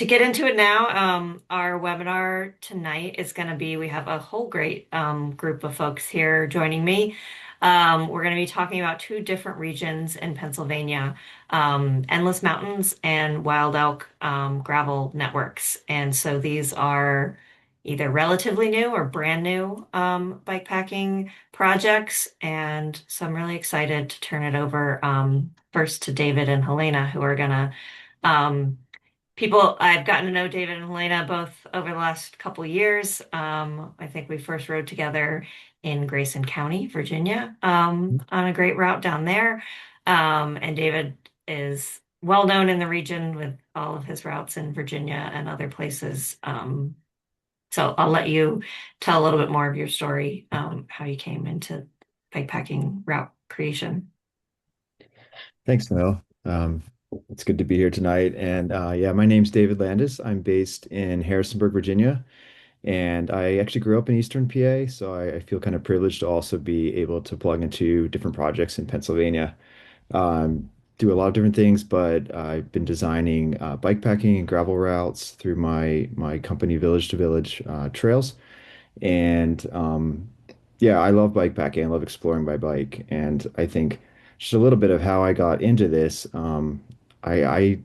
To get into it now, our webinar tonight is going to be, we have a whole great group of folks here joining me. We're going to be talking about two different regions in Pennsylvania, Endless Mountains and Wild Elk gravel networks. And so these are either relatively new or brand new bikepacking projects. And so I'm really excited to turn it over first to David and Helena, who are going to um, people I've gotten to know David and Helena both over the last couple of years. I think we first rode together in Grayson County, Virginia, on a great route down there. And David is well known in the region with all of his routes in Virginia and other places. So I'll let you tell a little bit more of your story, how you came into bikepacking route creation. Thanks, Mel. It's good to be here tonight. And yeah, my name's David Landis. I'm based in Harrisonburg, Virginia, and I actually grew up in Eastern PA, so I feel kind of privileged to also be able to plug into different projects in Pennsylvania. Um, do a lot of different things, but I've been designing bikepacking and gravel routes through my company Village to Village Trails. And yeah, I love bikepacking. I love exploring by bike. And I think just a little bit of how I got into this. I, I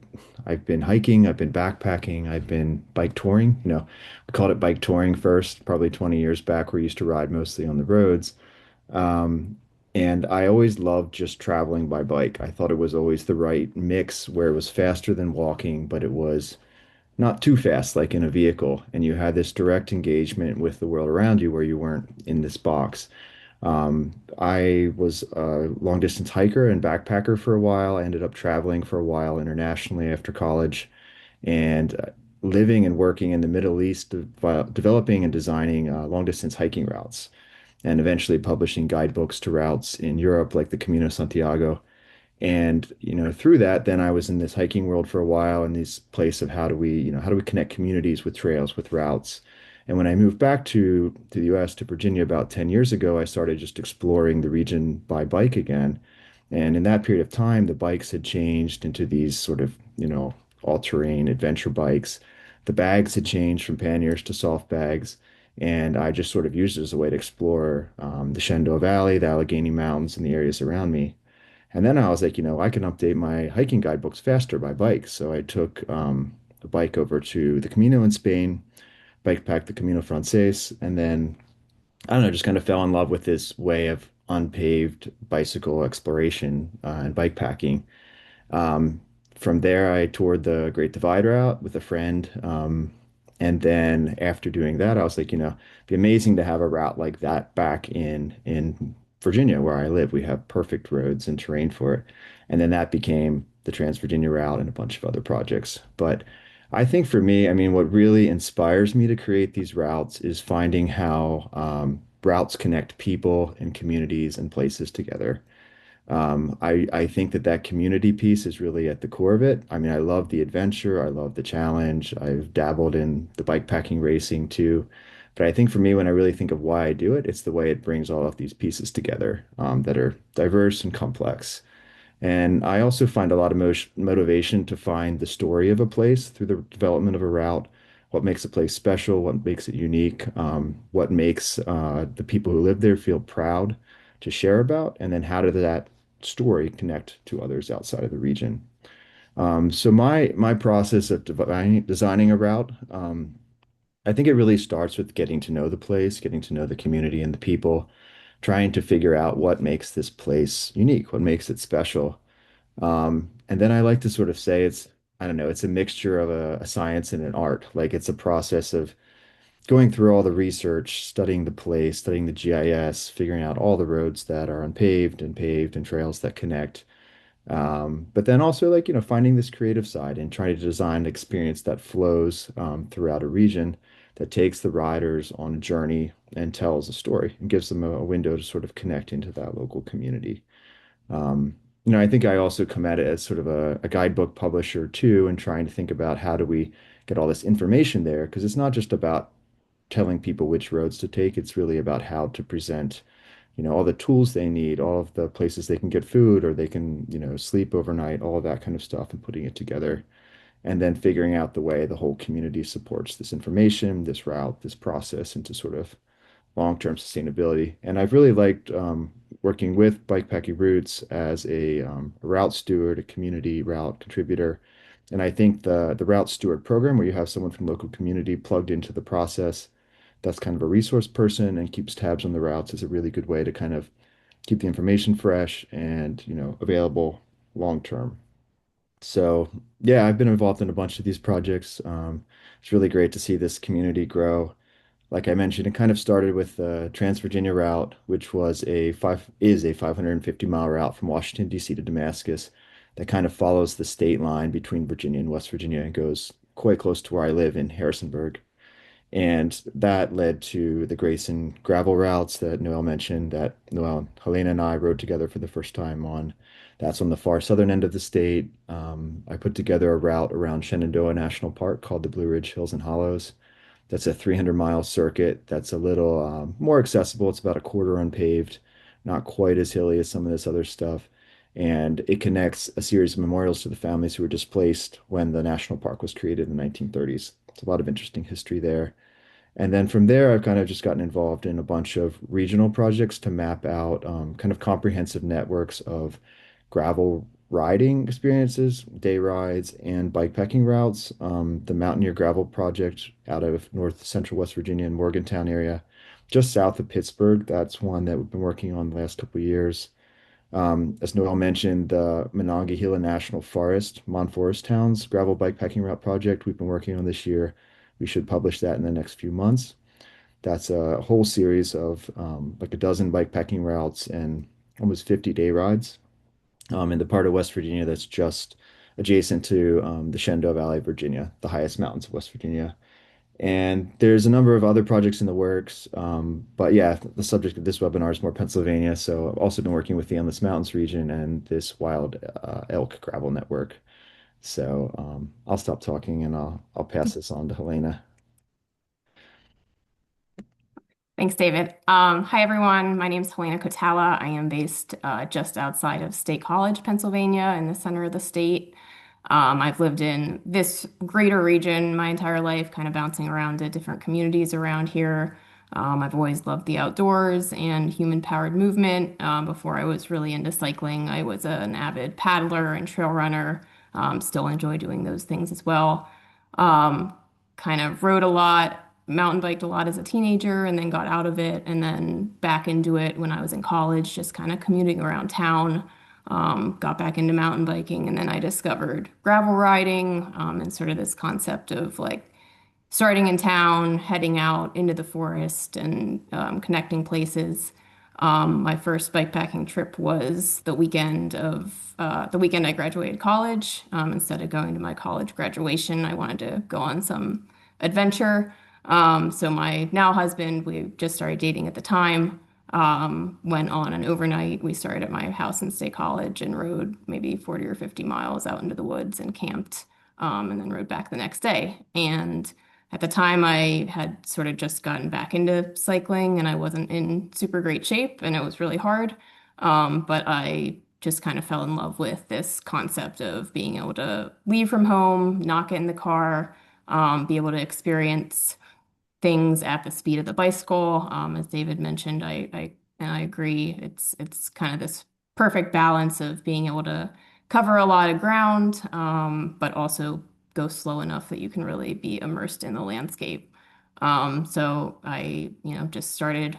I've been hiking, I've been backpacking, I've been bike touring. We called it bike touring first, probably 20 years back. We used to ride mostly on the roads. Um, and I always loved just traveling by bike. I thought it was always the right mix where it was faster than walking, but it was not too fast like in a vehicle, and you had this direct engagement with the world around you where you weren't in this box. I was a long distance hiker and backpacker for a while. I ended up traveling for a while internationally after college and living and working in the Middle East, developing and designing long distance hiking routes, and eventually publishing guidebooks to routes in Europe like the Camino Santiago. And, through that, then I was in this hiking world for a while in this place of how do we connect communities with trails, with routes. And when I moved back to the US, to Virginia about 10 years ago, I started just exploring the region by bike again. And in that period of time, the bikes had changed into these sort of, all-terrain adventure bikes. The bags had changed from panniers to soft bags. And I just sort of used it as a way to explore the Shenandoah Valley, the Allegheny Mountains, and the areas around me. And then I was like, I can update my hiking guidebooks faster by bike. So I took a bike over to the Camino in Spain, bike packed the Camino Frances, and then I don't know, just kind of fell in love with this way of unpaved bicycle exploration and bike packing. Um, from there, I toured the Great Divide route with a friend. And then after doing that, I was like, it'd be amazing to have a route like that back in Virginia, where I live. We have perfect roads and terrain for it. And then that became the Trans-Virginia route and a bunch of other projects. But I think for me, I mean, what really inspires me to create these routes is finding how routes connect people and communities and places together. I think that community piece is really at the core of it. I mean, I love the adventure. I love the challenge. I've dabbled in the bikepacking racing too. But I think for me, when I really think of why I do it, it's the way it brings all of these pieces together that are diverse and complex. And I also find a lot of motivation to find the story of a place through the development of a route, what makes a place special, what makes it unique, what makes the people who live there feel proud to share about, and then how did that story connect to others outside of the region. So my process of designing a route, I think it really starts with getting to know the place, getting to know the community and the people, trying to figure out what makes this place unique, what makes it special. And then I like to sort of say I don't know, it's a mixture of a science and an art. Like it's a process of going through all the research, studying the place, studying the GIS, figuring out all the roads that are unpaved and paved and trails that connect. But then also like, finding this creative side and trying to design an experience that flows throughout a region that takes the riders on a journey and tells a story and gives them a window to sort of connect into that local community. I think I also come at it as sort of a guidebook publisher too, and trying to think about how do we get all this information there, because it's not just about telling people which roads to take. It's really about how to present, all the tools they need, all of the places they can get food or they can, sleep overnight, all of that kind of stuff, and putting it together. and then figuring out the way the whole community supports this information, this route, this process into sort of long-term sustainability. And I've really liked working with Bikepacking Roots as a route steward, a community route contributor. And I think the route steward program, where you have someone from local community plugged into the process, that's kind of a resource person and keeps tabs on the routes, is a really good way to kind of keep the information fresh and, available long term. So yeah, I've been involved in a bunch of these projects. It's really great to see this community grow. Like I mentioned, it kind of started with the Trans-Virginia route, which is a 550 mile route from Washington, D.C. to Damascus that kind of follows the state line between Virginia and West Virginia and goes quite close to where I live in Harrisonburg. And that led to the Grayson gravel routes that Noel mentioned, that Noel, Helena, and I rode together for the first time on. That's on the far southern end of the state. I put together a route around Shenandoah National Park called the Blue Ridge Hills and Hollows. That's a 300-mile circuit that's a little more accessible. It's about a quarter unpaved, not quite as hilly as some of this other stuff. And it connects a series of memorials to the families who were displaced when the national park was created in the 1930s. It's a lot of interesting history there. And then from there, I've kind of just gotten involved in a bunch of regional projects to map out kind of comprehensive networks of gravel riding experiences, day rides, and bikepacking routes. The Mountaineer Gravel Project out of north central West Virginia and Morgantown area, just south of Pittsburgh. That's one that we've been working on the last couple of years. As Noel mentioned, the Monongahela National Forest, Monforest Towns Gravel Bikepacking Route Project we've been working on this year. We should publish that in the next few months. That's a whole series of like a dozen bikepacking routes and almost 50 day rides in the part of West Virginia that's just adjacent to the Shenandoah Valley, Virginia, the highest mountains of West Virginia. And there's a number of other projects in the works. But yeah, the subject of this webinar is more Pennsylvania. So I've also been working with the Endless Mountains region and this wild elk gravel network. So I'll stop talking and I'll pass this on to Helena. Thanks, David. Hi, everyone. My name is Helena Kotala. I am based just outside of State College, Pennsylvania, in the center of the state. I've lived in this greater region my entire life, kind of bouncing around to different communities around here. I've always loved the outdoors and human-powered movement. Before I was really into cycling, I was an avid paddler and trail runner. Still enjoy doing those things as well. Um, Kind of rode a lot, mountain biked a lot as a teenager, and then got out of it, and then back into it when I was in college, just kind of commuting around town. Got back into mountain biking, and then I discovered gravel riding, and sort of this concept of like starting in town, heading out into the forest, and connecting places. My first bikepacking trip was the weekend I graduated college. Instead of going to my college graduation, I wanted to go on some adventure. So my now husband, we just started dating at the time, went on an overnight. We started at my house in State College and rode maybe 40 or 50 miles out into the woods and camped, and then rode back the next day. And at the time, I had sort of just gotten back into cycling and I wasn't in super great shape and it was really hard. But I just kind of fell in love with this concept of being able to leave from home, not get in the car, be able to experience things at the speed of the bicycle. As David mentioned, I agree. It's kind of this perfect balance of being able to cover a lot of ground, but also go slow enough that you can really be immersed in the landscape. So I, just started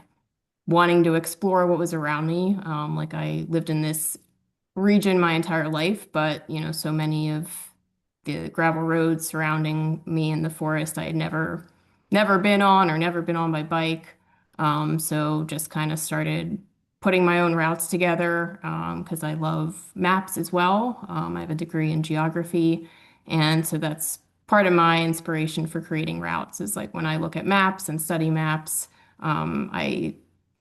wanting to explore what was around me. Like I lived in this region my entire life, but so many of the gravel roads surrounding me in the forest I had never been on or never been on my bike. So just kind of started putting my own routes together because I love maps as well. I have a degree in geography, and so that's part of my inspiration for creating routes is like when I look at maps and study maps, I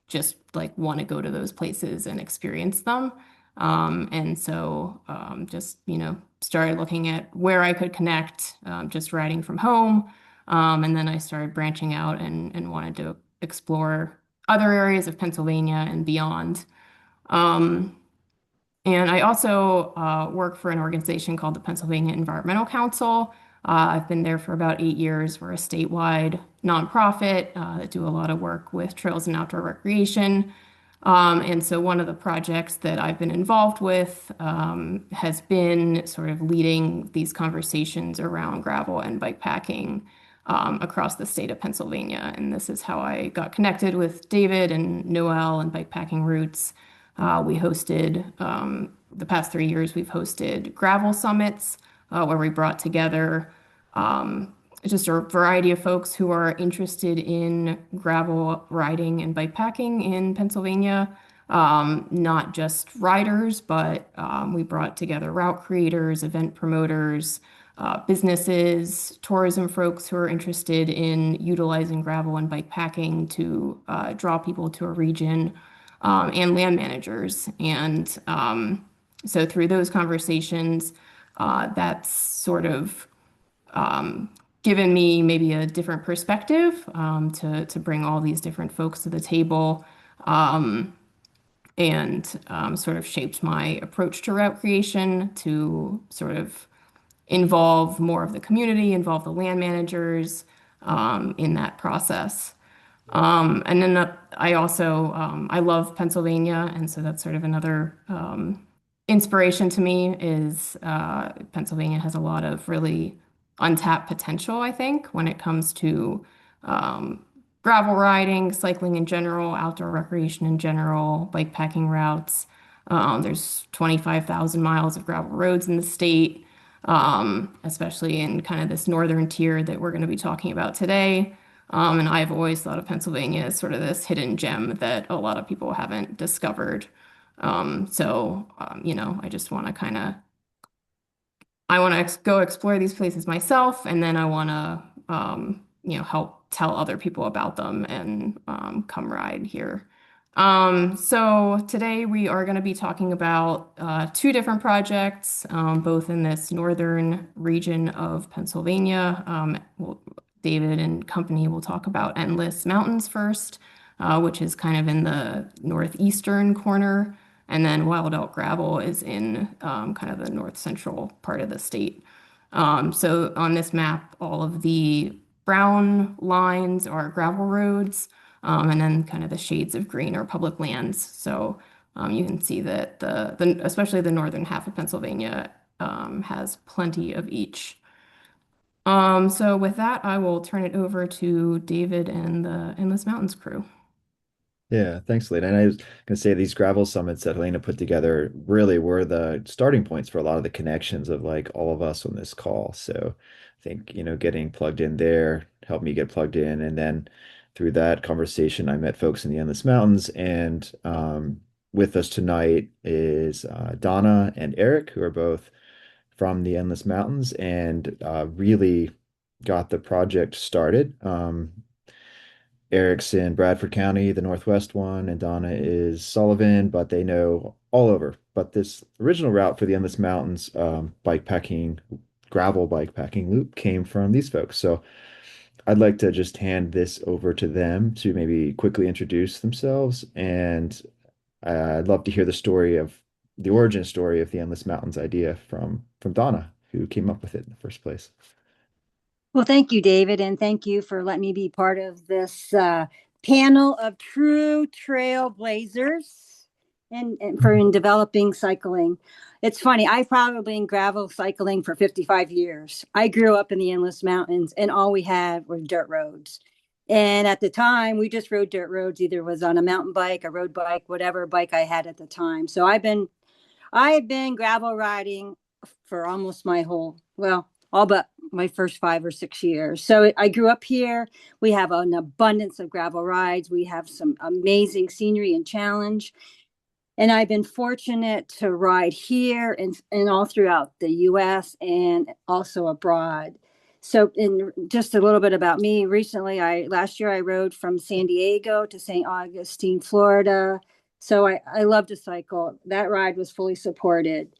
just like want to go to those places and experience them. And so just, started looking at where I could connect, just riding from home. And then I started branching out and wanted to explore other areas of Pennsylvania and beyond. Um, And I also work for an organization called the Pennsylvania Environmental Council. I've been there for about 8 years. We're a statewide nonprofit that do a lot of work with trails and outdoor recreation. And so one of the projects that I've been involved with has been sort of leading these conversations around gravel and bike packing across the state of Pennsylvania. And this is how I got connected with David and Noel and Bikepacking Roots. We hosted, the past 3 years, we've hosted gravel summits where we brought together just a variety of folks who are interested in gravel riding and bikepacking in Pennsylvania. Not just riders, but we brought together route creators, event promoters, businesses, tourism folks who are interested in utilizing gravel and bikepacking to draw people to a region, and land managers. And so through those conversations, that's sort of given me maybe a different perspective to bring all these different folks to the table, and sort of shaped my approach to route creation to sort of involve more of the community, involve the land managers in that process. And then I also I love Pennsylvania, and so that's sort of another inspiration to me is Pennsylvania has a lot of really untapped potential, I think, when it comes to um, gravel riding, cycling in general, outdoor recreation in general, bike packing routes. There's 25,000 miles of gravel roads in the state, especially in kind of this northern tier that we're going to be talking about today. And I've always thought of Pennsylvania as sort of this hidden gem that a lot of people haven't discovered. I just want to kind of I want to go explore these places myself, and then I want to, help tell other people about them and come ride here. So today we are going to be talking about two different projects, both in this northern region of Pennsylvania. David and company will talk about Endless Mountains first, which is kind of in the northeastern corner. And then Wild Elk Gravel is in kind of the north central part of the state. So on this map, all of the brown lines are gravel roads, and then kind of the shades of green are public lands. So you can see that especially the northern half of Pennsylvania has plenty of each. So with that, I will turn it over to David and the Endless Mountains crew. Yeah, thanks, Helena. And I was gonna say these gravel summits that Helena put together really were the starting points for a lot of the connections of like all of us on this call. So I think, getting plugged in there helped me get plugged in. And then through that conversation, I met folks in the Endless Mountains. And with us tonight is Donna and Eric, who are both from the Endless Mountains and really got the project started. Eric's in Bradford County, the Northwest one, and Donna is Sullivan, but they know all over. But this original route for the Endless Mountains gravel bikepacking loop came from these folks. So I'd like to just hand this over to them to maybe quickly introduce themselves. And I'd love to hear the origin story of the Endless Mountains idea from Donna, who came up with it in the first place. Well, thank you, David, and thank you for letting me be part of this panel of true trailblazers and for in developing cycling. It's funny, I've probably been gravel cycling for 55 years. I grew up in the Endless Mountains, and all we had were dirt roads. And at the time, we just rode dirt roads, either was on a mountain bike, a road bike, whatever bike I had at the time. So I've been gravel riding for almost all but my first 5 or 6 years. So I grew up here. We have an abundance of gravel rides. We have some amazing scenery and challenge. And I've been fortunate to ride here and all throughout the US and also abroad. So in just a little bit about me, last year I rode from San Diego to St. Augustine, Florida. So I love to cycle. That ride was fully supported.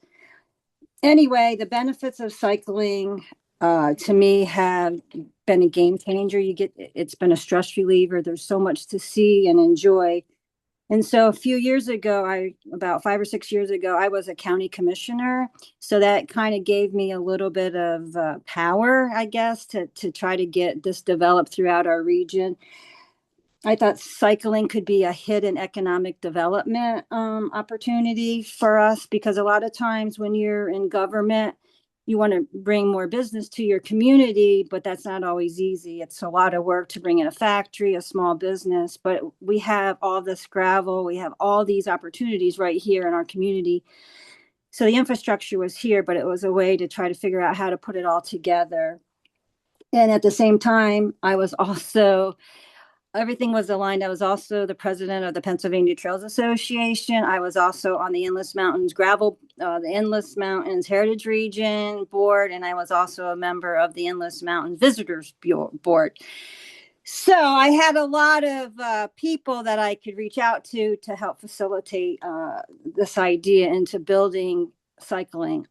Anyway, the benefits of cycling to me have been a game changer. It's been a stress reliever. There's so much to see and enjoy. And so a few years ago, about 5 or 6 years ago, I was a county commissioner. So that kind of gave me a little bit of power, I guess, to try to get this developed throughout our region. I thought cycling could be a hidden economic development opportunity for us, because a lot of times when you're in government, you want to bring more business to your community, but that's not always easy. It's a lot of work to bring in a factory, a small business, but we have all this gravel, we have all these opportunities right here in our community. So the infrastructure was here, but it was a way to try to figure out how to put it all together. And at the same time, I was also everything was aligned. I was also the president of the Pennsylvania Trails Association. I was also on the the Endless Mountains Heritage Region Board, and I was also a member of the Endless Mountain Visitors Board. So I had a lot of people that I could reach out to help facilitate this idea into building cycling.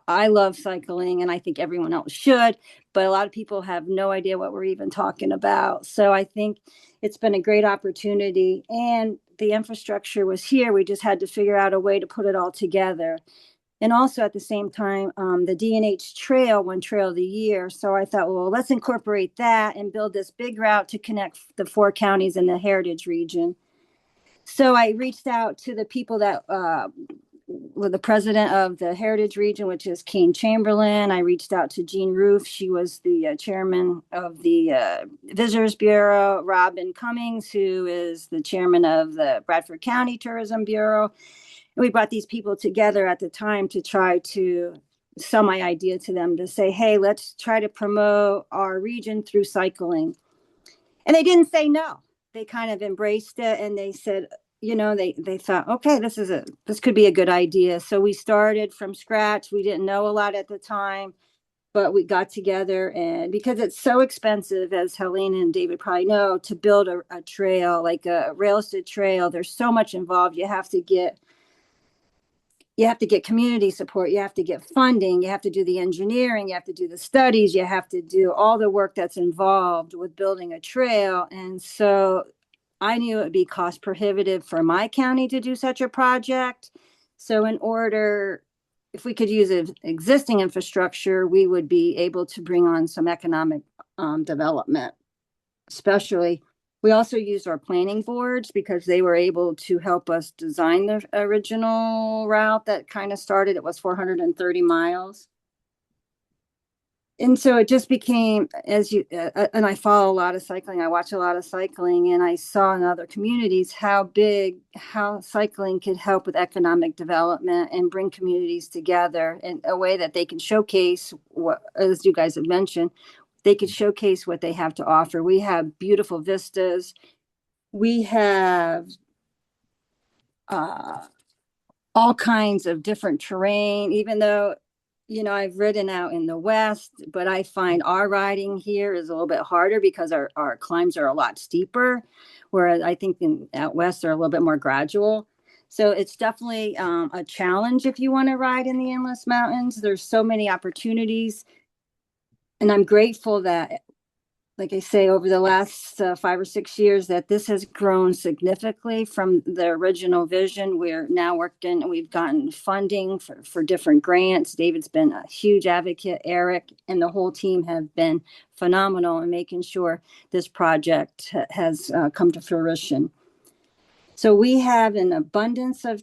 I love cycling, and I think everyone else should, but a lot of people have no idea what we're even talking about. So I think it's been a great opportunity, and the infrastructure was here. We just had to figure out a way to put it all together. And also at the same time, the D&H Trail won Trail of the Year. So I thought, well, let's incorporate that and build this big route to connect the 4 counties in the Heritage Region. So I reached out to the people that were the president of the Heritage Region, which is Kane Chamberlain. I reached out to Jean Roof. She was the chairman of the Visitors Bureau. Robin Cummings, who is the chairman of the Bradford County Tourism Bureau. And we brought these people together at the time to try to sell my idea to them, to say, hey, let's try to promote our region through cycling. And they didn't say no. They kind of embraced it, and they said, they thought, okay, this could be a good idea. So we started from scratch. We didn't know a lot at the time, but we got together, and because it's so expensive, as Helena and David probably know, to build a trail, like a rail-assisted trail, there's so much involved. You have to get community support. You have to get funding. You have to do the engineering. You have to do the studies. You have to do all the work that's involved with building a trail. And so I knew it would be cost prohibitive for my county to do such a project. So if we could use existing infrastructure, we would be able to bring on some economic development. Especially, we also used our planning boards because they were able to help us design the original route that kind of started. It was 430 miles. And so it just became, and I follow a lot of cycling. I watch a lot of cycling, and I saw in other communities how cycling could help with economic development and bring communities together in a way that they can showcase what, as you guys have mentioned, they could showcase what they have to offer. We have beautiful vistas. We have all kinds of different terrain, even though I've ridden out in the West, but I find our riding here is a little bit harder because our climbs are a lot steeper, whereas I think out West they're a little bit more gradual. So it's definitely a challenge if you want to ride in the Endless Mountains. There's so many opportunities. And I'm grateful that, like I say, over the last 5 or 6 years, that this has grown significantly from the original vision. We're now working, we've gotten funding for different grants. David's been a huge advocate. Eric and the whole team have been phenomenal in making sure this project has come to fruition. So we have an abundance of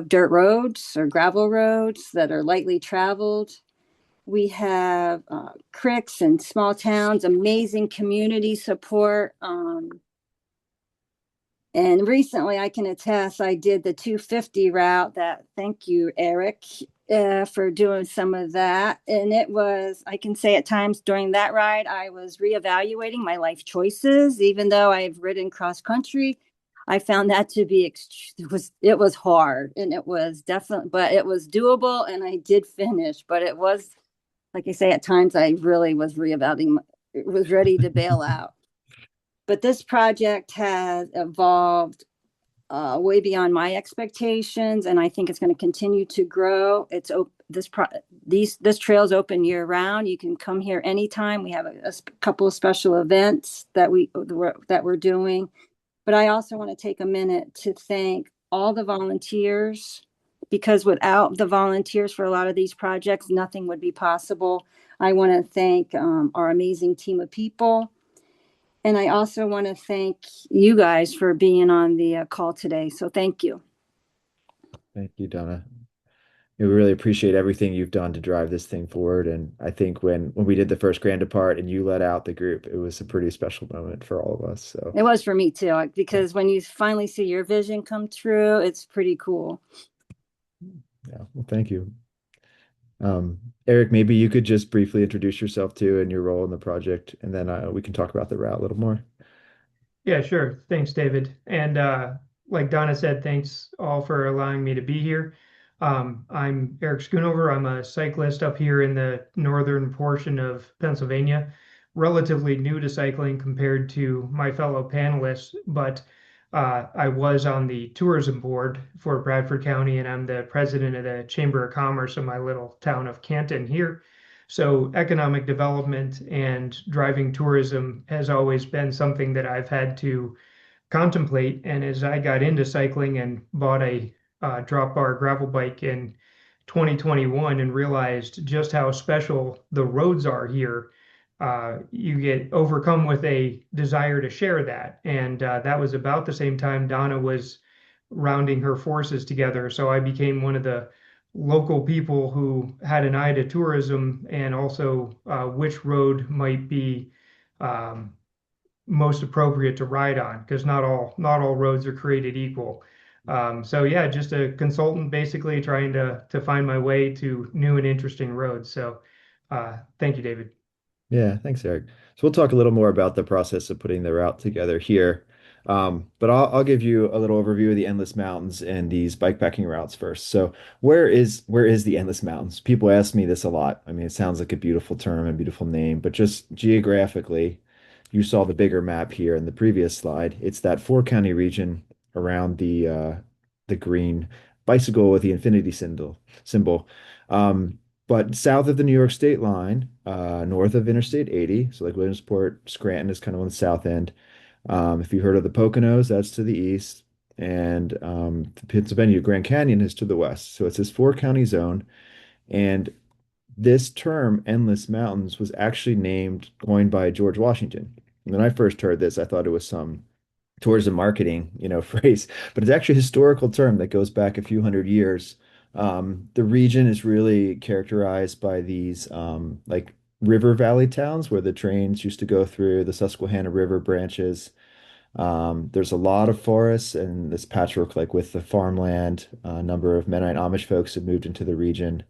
dirt roads or gravel roads that are lightly traveled. We have creeks and small towns, amazing community support. And recently, I can attest, I did the 250 route. Thank you, Eric, for doing some of that. And I can say at times during that ride, I was reevaluating my life choices. Even though I've ridden cross country, I found that to be, it was hard, and it was definitely, but it was doable, and I did finish. But it was, like I say, at times I really was reevaluating, was ready to bail out. But this project has evolved way beyond my expectations, and I think it's going to continue to grow. This trail's open year round. You can come here anytime. We have a couple of special events that we're doing. But I also want to take a minute to thank all the volunteers, because without the volunteers for a lot of these projects, nothing would be possible. I want to thank our amazing team of people. And I also want to thank you guys for being on the call today. So thank you. Thank you, Donna. We really appreciate everything you've done to drive this thing forward. And I think when we did the first Grand Depart and you led out the group, it was a pretty special moment for all of us. So It was for me too, because when you finally see your vision come true, it's pretty cool. yeah, well, thank you. Eric, maybe you could just briefly introduce yourself too and your role in the project, and then we can talk about the route a little more. Yeah, sure. Thanks, David. And like Donna said, thanks all for allowing me to be here. I'm Eric Schoonover. I'm a cyclist up here in the northern portion of Pennsylvania, relatively new to cycling compared to my fellow panelists, but I was on the tourism board for Bradford County, and I'm the president of the Chamber of Commerce of my little town of Canton here. So economic development and driving tourism has always been something that I've had to contemplate. And as I got into cycling and bought a drop bar gravel bike in 2021 and realized just how special the roads are here, you get overcome with a desire to share that. And that was about the same time Donna was rounding her forces together. So I became one of the local people who had an eye to tourism and also which road might be um, most appropriate to ride on, because not all roads are created equal. So yeah, just a consultant basically trying to find my way to new and interesting roads. So thank you, David. Yeah, thanks, Eric. So we'll talk a little more about the process of putting the route together here. But I'll give you a little overview of the Endless Mountains and these bikepacking routes first. So where is the Endless Mountains? People ask me this a lot. I mean, it sounds like a beautiful term and beautiful name, but just geographically, you saw the bigger map here in the previous slide. It's that four-county region around the green bicycle with the infinity symbol. But south of the New York State line, north of Interstate 80, so like Williamsport, Scranton is kind of on the south end. If you heard of the Poconos, that's to the east, and the Pennsylvania Grand Canyon is to the west. So it's this four-county zone, and this term, Endless Mountains, was actually coined by George Washington. When I first heard this, I thought it was some tourism marketing, phrase, but it's actually a historical term that goes back a few hundred years. The region is really characterized by these like river valley towns where the trains used to go through the Susquehanna River branches. There's a lot of forests and this patchwork, like with the farmland. A number of Mennonite Amish folks have moved into the region.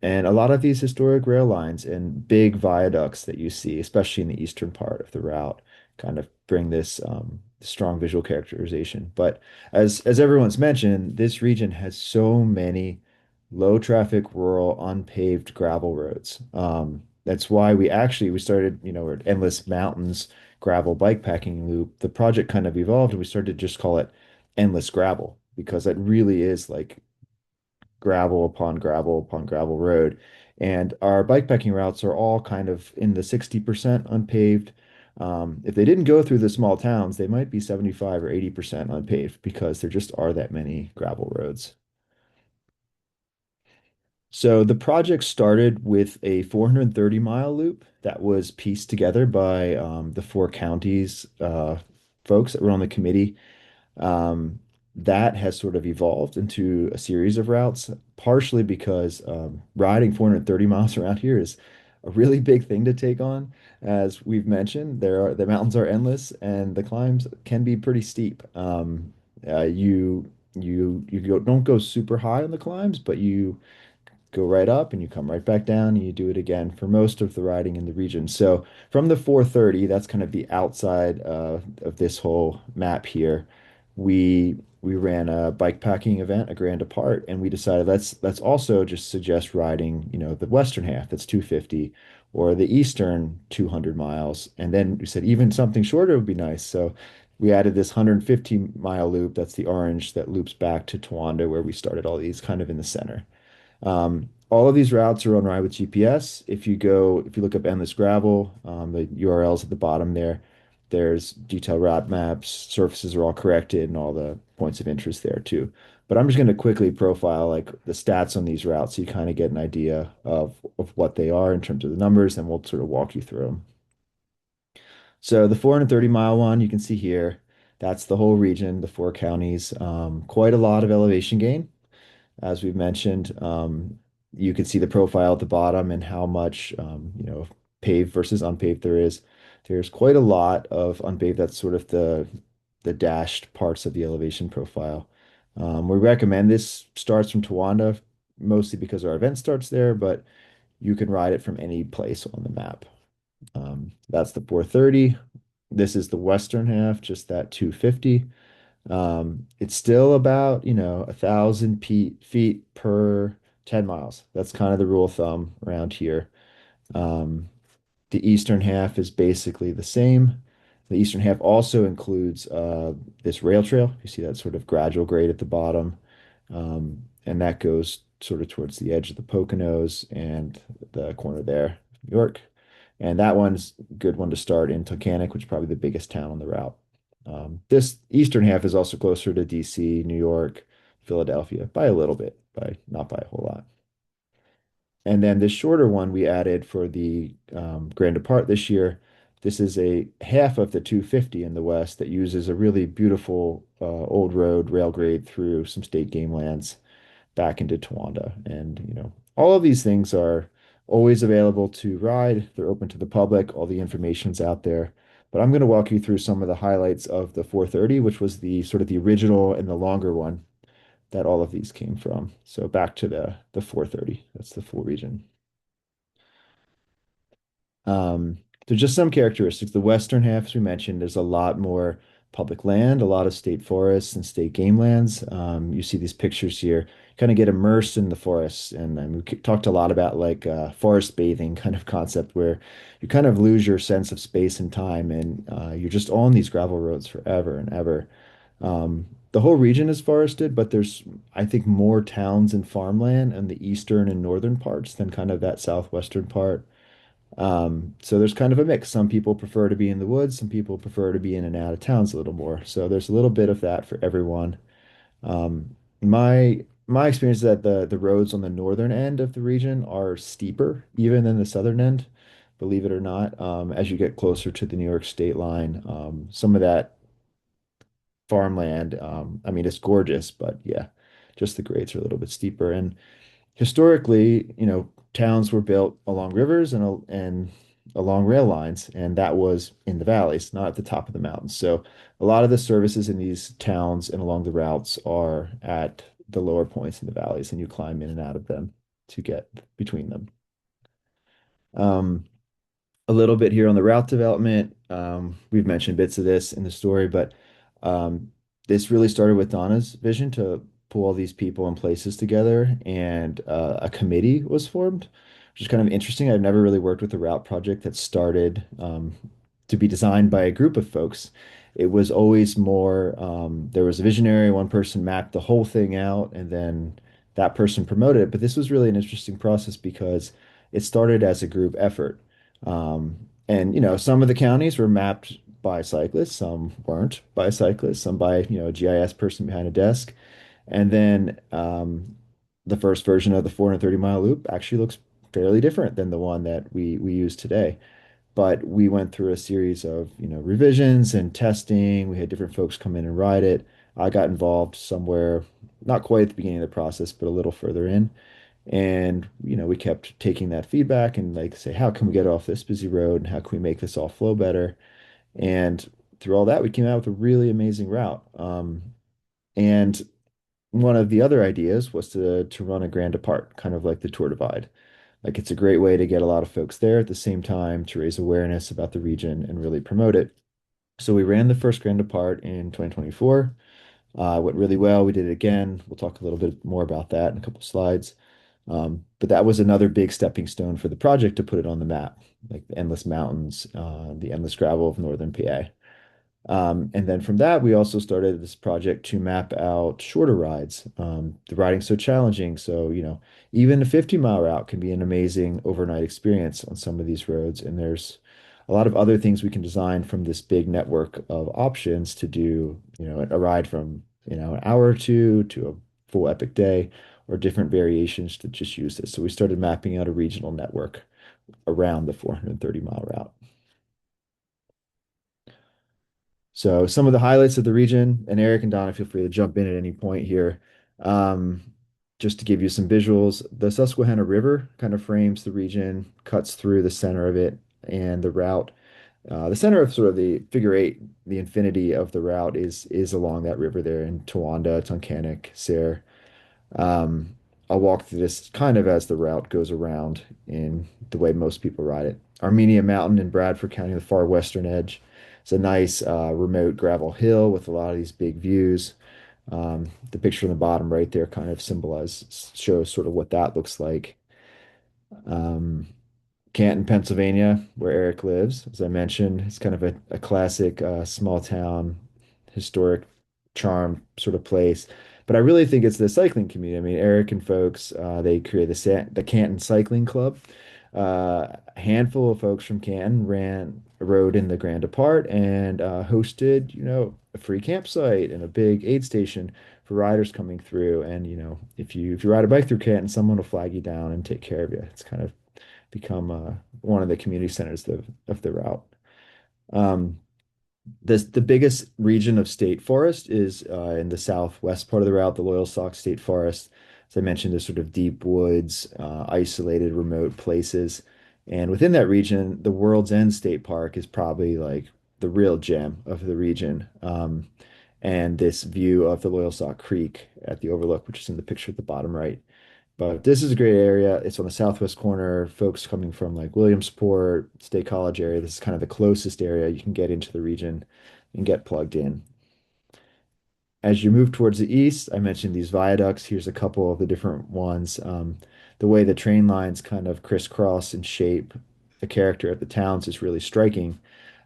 And a lot of these historic rail lines and big viaducts that you see, especially in the eastern part of the route, kind of bring this strong visual characterization. But as everyone's mentioned, this region has so many low traffic, rural, unpaved gravel roads. That's why we started, we're at Endless Mountains gravel bikepacking loop. The project kind of evolved and we started to just call it Endless Gravel because it really is like gravel upon gravel upon gravel road. And our bikepacking routes are all kind of in the 60% unpaved. If they didn't go through the small towns, they might be 75 or 80% unpaved because there just are that many gravel roads. So the project started with a 430-mile loop that was pieced together by the four counties folks that were on the committee. Um, that has sort of evolved into a series of routes, partially because riding 430 miles around here is a really big thing to take on. As we've mentioned, the mountains are endless and the climbs can be pretty steep. Don't go super high on the climbs, but you go right up and you come right back down and you do it again for most of the riding in the region. So from the 430, that's kind of the outside of this whole map here. We ran a bike packing event, a grand apart, and we decided let's also just suggest riding, the western half, that's 250, or the eastern 200 miles. And then we said even something shorter would be nice. So we added this 150-mile loop, that's the orange that loops back to Towanda, where we started all these kind of in the center. All of these routes are on Ride with GPS. If you look up Endless Gravel, the URL's at the bottom there. There's detailed route maps, surfaces are all corrected, and all the points of interest there too. But I'm just going to quickly profile like the stats on these routes so you kind of get an idea of what they are in terms of the numbers, and we'll sort of walk you through them. So the 430-mile one you can see here, that's the whole region, the four counties. Quite a lot of elevation gain, as we've mentioned. You can see the profile at the bottom and how much paved versus unpaved there is. There's quite a lot of unpaved. That's sort of the dashed parts of the elevation profile. We recommend this starts from Towanda, mostly because our event starts there, but you can ride it from any place on the map. That's the 430. This is the western half, just that 250. It's still about, 1,000 feet per 10 miles. That's kind of the rule of thumb around here. Um, the eastern half is basically the same. The eastern half also includes this rail trail. You see that sort of gradual grade at the bottom. And that goes sort of towards the edge of the Poconos and the corner there, New York. And that one's a good one to start in Tunkhannock, which is probably the biggest town on the route. This eastern half is also closer to DC, New York, Philadelphia by a little bit, by not by a whole lot. And then this shorter one we added for the Grand Depart this year. This is a half of the 250 in the west that uses a really beautiful old road rail grade through some state game lands back into Towanda. And, all of these things are always available to ride. They're open to the public. All the information's out there. But I'm going to walk you through some of the highlights of the 430, which was the sort of the original and the longer one that all of these came from. So back to the 430. That's the full region. There's just some characteristics. The western half, as we mentioned, there's a lot more public land, a lot of state forests and state game lands. You see these pictures here, kind of get immersed in the forests. And we talked a lot about like forest bathing kind of concept where you kind of lose your sense of space and time, and you're just on these gravel roads forever and ever. The whole region is forested, but there's, I think, more towns and farmland in the eastern and northern parts than kind of that southwestern part. So there's kind of a mix. Some people prefer to be in the woods, some people prefer to be in and out of towns a little more. So there's a little bit of that for everyone. My experience is that the roads on the northern end of the region are steeper even than the southern end, believe it or not. As you get closer to the New York state line, some of that farmland, I mean, it's gorgeous, but yeah, just the grades are a little bit steeper. And historically, towns were built along rivers and along rail lines, and that was in the valleys, not at the top of the mountains. So a lot of the services in these towns and along the routes are at the lower points in the valleys, and you climb in and out of them to get between them. Um, a little bit here on the route development. We've mentioned bits of this in the story, but um, this really started with Donna's vision to pull all these people and places together, and a committee was formed, which is kind of interesting. I've never really worked with a route project that started to be designed by a group of folks. It was always more, there was a visionary, one person mapped the whole thing out, and then that person promoted it. But this was really an interesting process because it started as a group effort. And some of the counties were mapped by cyclists, some weren't by cyclists, some by, a GIS person behind a desk. And then the first version of the 430-mile loop actually looks fairly different than the one that we use today. But we went through a series of, revisions and testing. We had different folks come in and ride it. I got involved somewhere, not quite at the beginning of the process, but a little further in. And, we kept taking that feedback and like say, how can we get off this busy road and how can we make this all flow better? And through all that, we came out with a really amazing route. And one of the other ideas was to run a grand depart, kind of like the Tour Divide. Like it's a great way to get a lot of folks there at the same time to raise awareness about the region and really promote it. So we ran the first grand depart in 2024. Went really well. We did it again. We'll talk a little bit more about that in a couple of slides. But that was another big stepping stone for the project to put it on the map, like the endless mountains, the endless gravel of northern PA. And then from that, we also started this project to map out shorter rides. The riding's so challenging. So, even a 50-mile route can be an amazing overnight experience on some of these roads. And there's a lot of other things we can design from this big network of options to do, a ride from, an hour or two to a full epic day or different variations to just use this. So we started mapping out a regional network around the 430-mile route. So some of the highlights of the region, and Eric and Donna, feel free to jump in at any point here. Um, just to give you some visuals, the Susquehanna River kind of frames the region, cuts through the center of it, and the route. The center of sort of the figure eight, the infinity of the route is along that river there in Towanda, Tunkhannock, Sayre. Um, I'll walk through this kind of as the route goes around in the way most people ride it. Armenia Mountain in Bradford County, the far western edge. It's a nice remote gravel hill with a lot of these big views. The picture on the bottom right there kind of shows sort of what that looks like. Um, Canton, Pennsylvania, where Eric lives. As I mentioned, it's kind of a classic small town, historic charm sort of place. But I really think it's the cycling community. I mean, Eric and folks, they created the Canton Cycling Club. A handful of folks from Canton rode in the Grand Depart and hosted, a free campsite and a big aid station for riders coming through. And, if you ride a bike through Canton, someone will flag you down and take care of you. It's kind of become one of the community centers of the route. Um, the biggest region of state forest is in the southwest part of the route, the Loyalsock State Forest. As I mentioned, there's sort of deep woods, isolated, remote places. And within that region, the World's End State Park is probably like the real gem of the region. And this view of the Loyalsock Creek at the overlook, which is in the picture at the bottom right. But this is a great area. It's on the southwest corner. Folks coming from like Williamsport, State College area. This is kind of the closest area you can get into the region and get plugged in. As you move towards the east, I mentioned these viaducts. Here's a couple of the different ones. The way the train lines kind of crisscross and shape the character of the towns is really striking.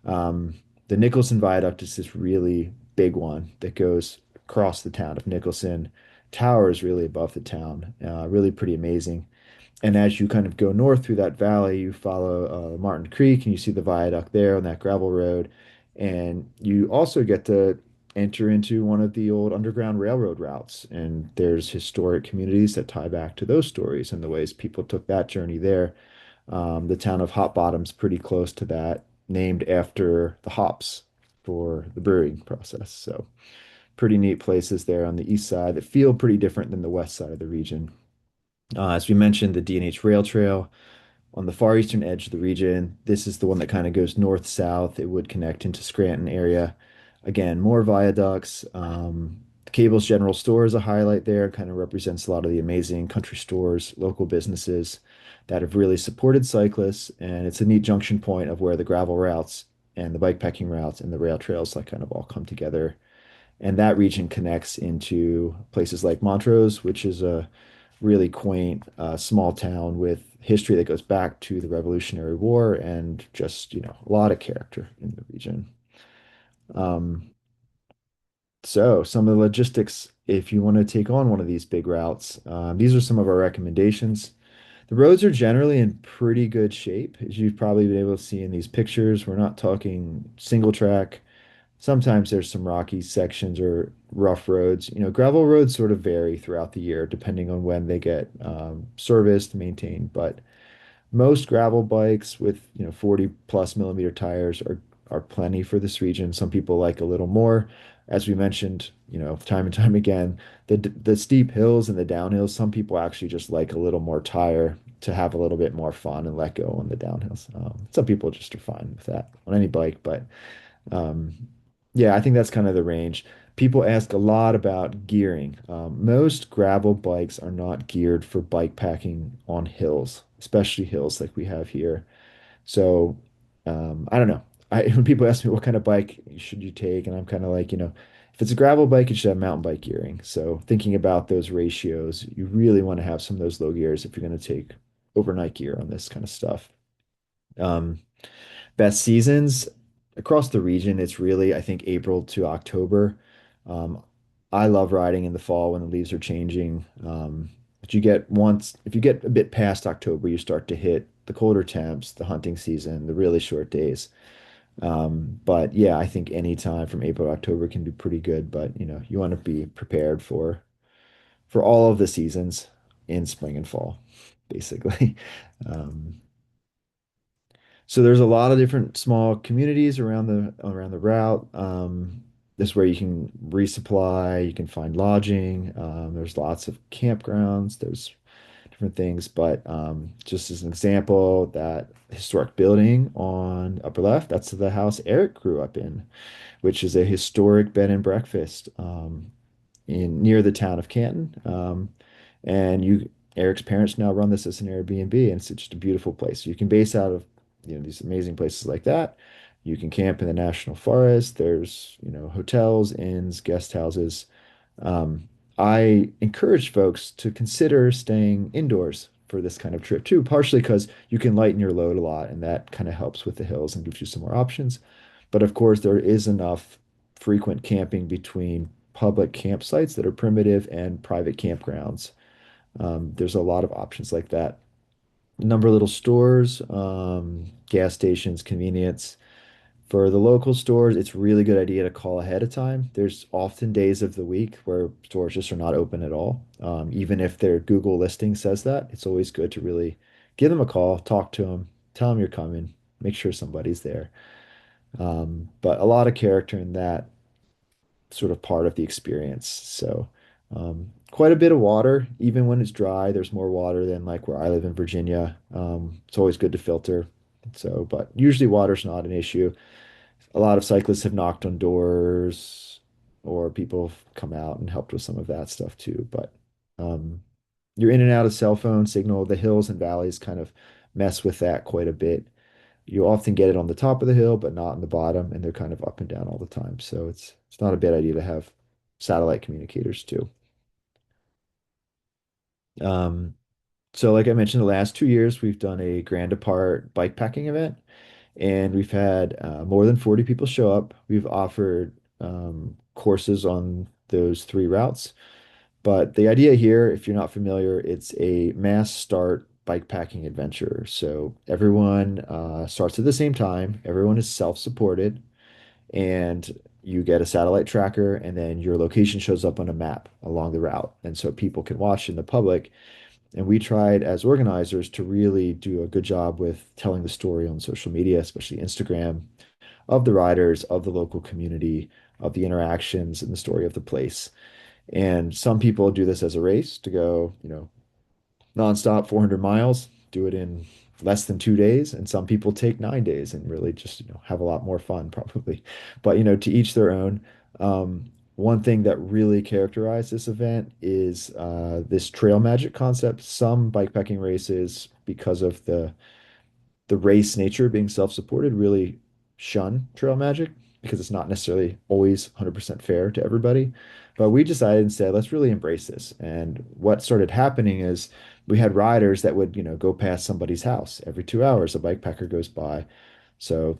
Um, the Nicholson Viaduct is this really big one that goes across the town of Nicholson. Tower is really above the town. Really pretty amazing. And as you kind of go north through that valley, you follow Martin Creek and you see the viaduct there on that gravel road. And you also get to enter into one of the old Underground Railroad routes. And there's historic communities that tie back to those stories and the ways people took that journey there. The town of Hop Bottom's pretty close to that, named after the hops for the brewing process. So pretty neat places there on the east side that feel pretty different than the west side of the region. As we mentioned, the D&H Rail Trail on the far eastern edge of the region. This is the one that kind of goes north-south. It would connect into Scranton area. Again, more viaducts. The Cable's General Store is a highlight there. Kind of represents a lot of the amazing country stores, local businesses that have really supported cyclists. And it's a neat junction point of where the gravel routes and the bikepacking routes and the rail trails like kind of all come together. And that region connects into places like Montrose, which is a really quaint small town with history that goes back to the Revolutionary War and just, a lot of character in the region. Um, so some of the logistics, if you want to take on one of these big routes, these are some of our recommendations. The roads are generally in pretty good shape, as you've probably been able to see in these pictures. We're not talking single track. Sometimes there's some rocky sections or rough roads. Gravel roads sort of vary throughout the year depending on when they get serviced, maintained. But most gravel bikes with 40 plus millimeter tires are plenty for this region. Some people like a little more. As we mentioned, time and time again, the steep hills and the downhills, some people actually just like a little more tire to have a little bit more fun and let go on the downhills. Some people just are fine with that on any bike, but um, yeah, I think that's kind of the range. People ask a lot about gearing. Most gravel bikes are not geared for bike packing on hills, especially hills like we have here. So, I don't know. When people ask me what kind of bike should you take, and I'm kind of like, if it's a gravel bike, it should have mountain bike gearing. So thinking about those ratios, you really want to have some of those low gears if you're going to take overnight gear on this kind of stuff. Um, Best seasons across the region, it's really, I think, April to October. Um, I love riding in the fall when the leaves are changing. But if you get a bit past October, you start to hit the colder temps, the hunting season, the really short days. But yeah, I think any time from April to October can be pretty good, but you want to be prepared for all of the seasons in spring and fall, basically. Um, so there's a lot of different small communities around the route. This is where you can resupply, you can find lodging. There's lots of campgrounds. There's different things, but just as an example, that historic building on upper left, that's the house Eric grew up in, which is a historic bed and breakfast in near the town of Canton. And Eric's parents now run this as an Airbnb, and it's just a beautiful place. You can base out of these amazing places like that. You can camp in the national forest. There's hotels, inns, guest houses. Um, I encourage folks to consider staying indoors for this kind of trip too, partially because you can lighten your load a lot, and that kind of helps with the hills and gives you some more options. But of course, there is enough frequent camping between public campsites that are primitive and private campgrounds. There's a lot of options like that. A number of little stores, gas stations, convenience. For the local stores, it's a really good idea to call ahead of time. There's often days of the week where stores just are not open at all. Even if their Google listing says that, it's always good to really give them a call, talk to them, tell them you're coming, make sure somebody's there. But a lot of character in that sort of part of the experience. So, quite a bit of water, even when it's dry, there's more water than like where I live in Virginia. It's always good to filter. So, but usually water's not an issue. A lot of cyclists have knocked on doors or people have come out and helped with some of that stuff too. But um, you're in and out of cell phone signal. The hills and valleys kind of mess with that quite a bit. You often get it on the top of the hill, but not on the bottom, and they're kind of up and down all the time. So it's not a bad idea to have satellite communicators too. Um, so like I mentioned, the last 2 years we've done a Grand Depart bike packing event, and we've had more than 40 people show up. We've offered courses on those three routes. But the idea here, if you're not familiar, it's a mass start bike packing adventure. So everyone starts at the same time. Everyone is self-supported, and you get a satellite tracker, and then your location shows up on a map along the route. And so people can watch in the public. And we tried as organizers to really do a good job with telling the story on social media, especially Instagram, of the riders, of the local community, of the interactions and the story of the place. And some people do this as a race to go, nonstop 400 miles, do it in less than 2 days. And some people take 9 days and really just, have a lot more fun probably. But, to each their own. One thing that really characterized this event is this trail magic concept. Some bikepacking races, because of the race nature being self-supported, really shun trail magic because it's not necessarily always 100% fair to everybody. But we decided instead, let's really embrace this. And what started happening is we had riders that would, go past somebody's house every 2 hours. A bikepacker goes by. So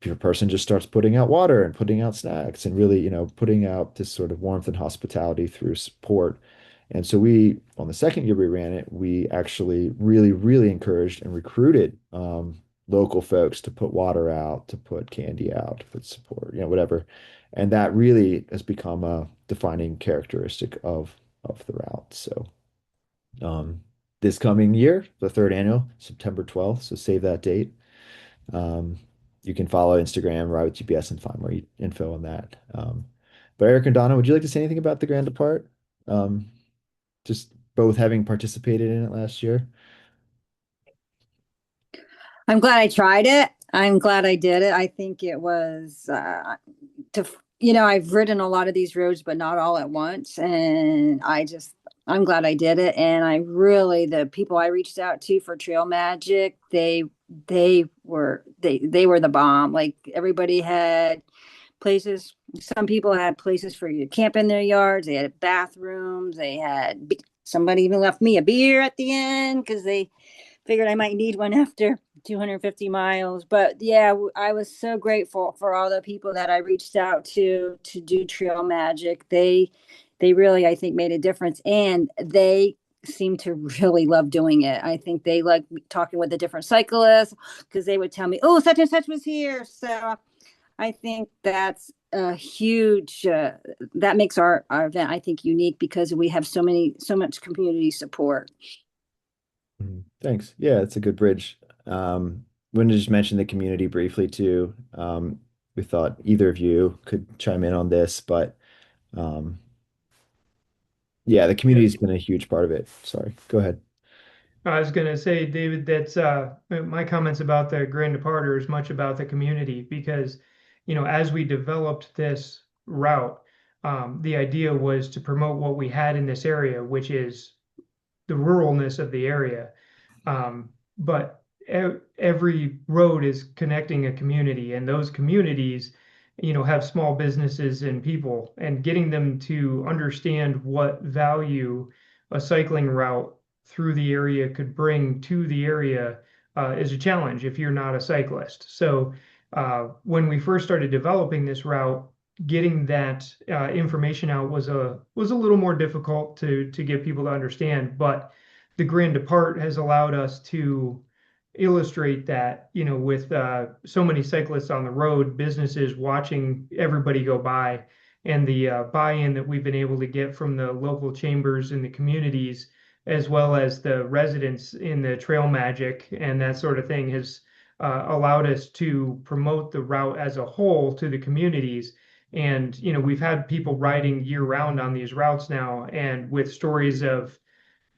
your person just starts putting out water and putting out snacks and really, putting out this sort of warmth and hospitality through support. And so on the second year we ran it, we actually really, really encouraged and recruited local folks to put water out, to put candy out, to put support, whatever. And that really has become a defining characteristic of the route. So um, this coming year, the third annual, September 12th, so save that date. Um, you can follow Instagram, Ride with GPS, and find more info on that. But Eric and Donna, would you like to say anything about the Grand Depart? Um, just both having participated in it last year. I'm glad I tried it. I'm glad I did it. I think it was I've ridden a lot of these roads, but not all at once. And I'm glad I did it. And the people I reached out to for Trail Magic, they were the bomb. Like everybody had places. Some people had places for you to camp in their yards. They had bathrooms. Somebody even left me a beer at the end because they figured I might need one after 250 miles. But yeah, I was so grateful for all the people that I reached out to do Trail Magic. They really, I think, made a difference, and they seem to really love doing it. I think they like talking with the different cyclists because they would tell me, oh, such and such was here. So I think that's a huge, that makes our event, I think, unique because we have so much community support. Thanks. Yeah, it's a good bridge. Wanted to just mention the community briefly too. We thought either of you could chime in on this, but um, yeah, the Yeah. community's been a huge part of it. Sorry, go ahead. I was going to say, David, that's my comments about the Grand Departure is much about the community because, as we developed this route, the idea was to promote what we had in this area, which is the ruralness of the area. But every road is connecting a community, and those communities, have small businesses and people, and getting them to understand what value a cycling route through the area could bring to the area is a challenge if you're not a cyclist. So when we first started developing this route, getting that information out was a little more difficult to get people to understand, but the Grand Depart has allowed us to illustrate that, with so many cyclists on the road, businesses watching everybody go by, and the buy-in that we've been able to get from the local chambers and the communities, as well as the residents in the Trail Magic and that sort of thing, has allowed us to promote the route as a whole to the communities. And, we've had people riding year round on these routes now, and with stories of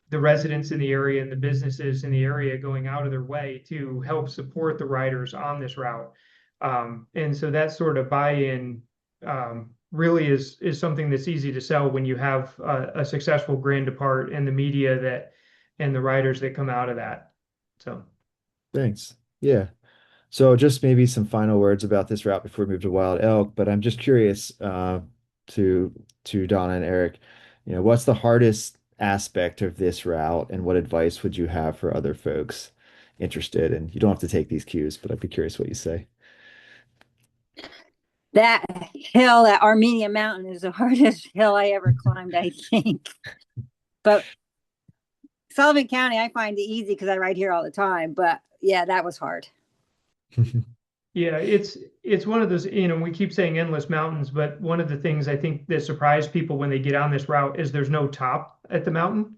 the residents in the area and the businesses in the area going out of their way to help support the riders on this route. And so that sort of buy-in really is something that's easy to sell when you have a successful Grand Depart and the media that and the riders that come out of that. So Thanks. Yeah. So just maybe some final words about this route before we move to Wild Elk, but I'm just curious to Donna and Eric, what's the hardest aspect of this route and what advice would you have for other folks interested? And you don't have to take these cues, but I'd be curious what you say. That hill, that Armenia Mountain, is the hardest hill I ever climbed, I think. But Sullivan County, I find it easy because I ride here all the time. But yeah, that was hard. yeah, it's one of those, we keep saying endless mountains, but one of the things I think that surprise people when they get on this route is there's no top at the mountain.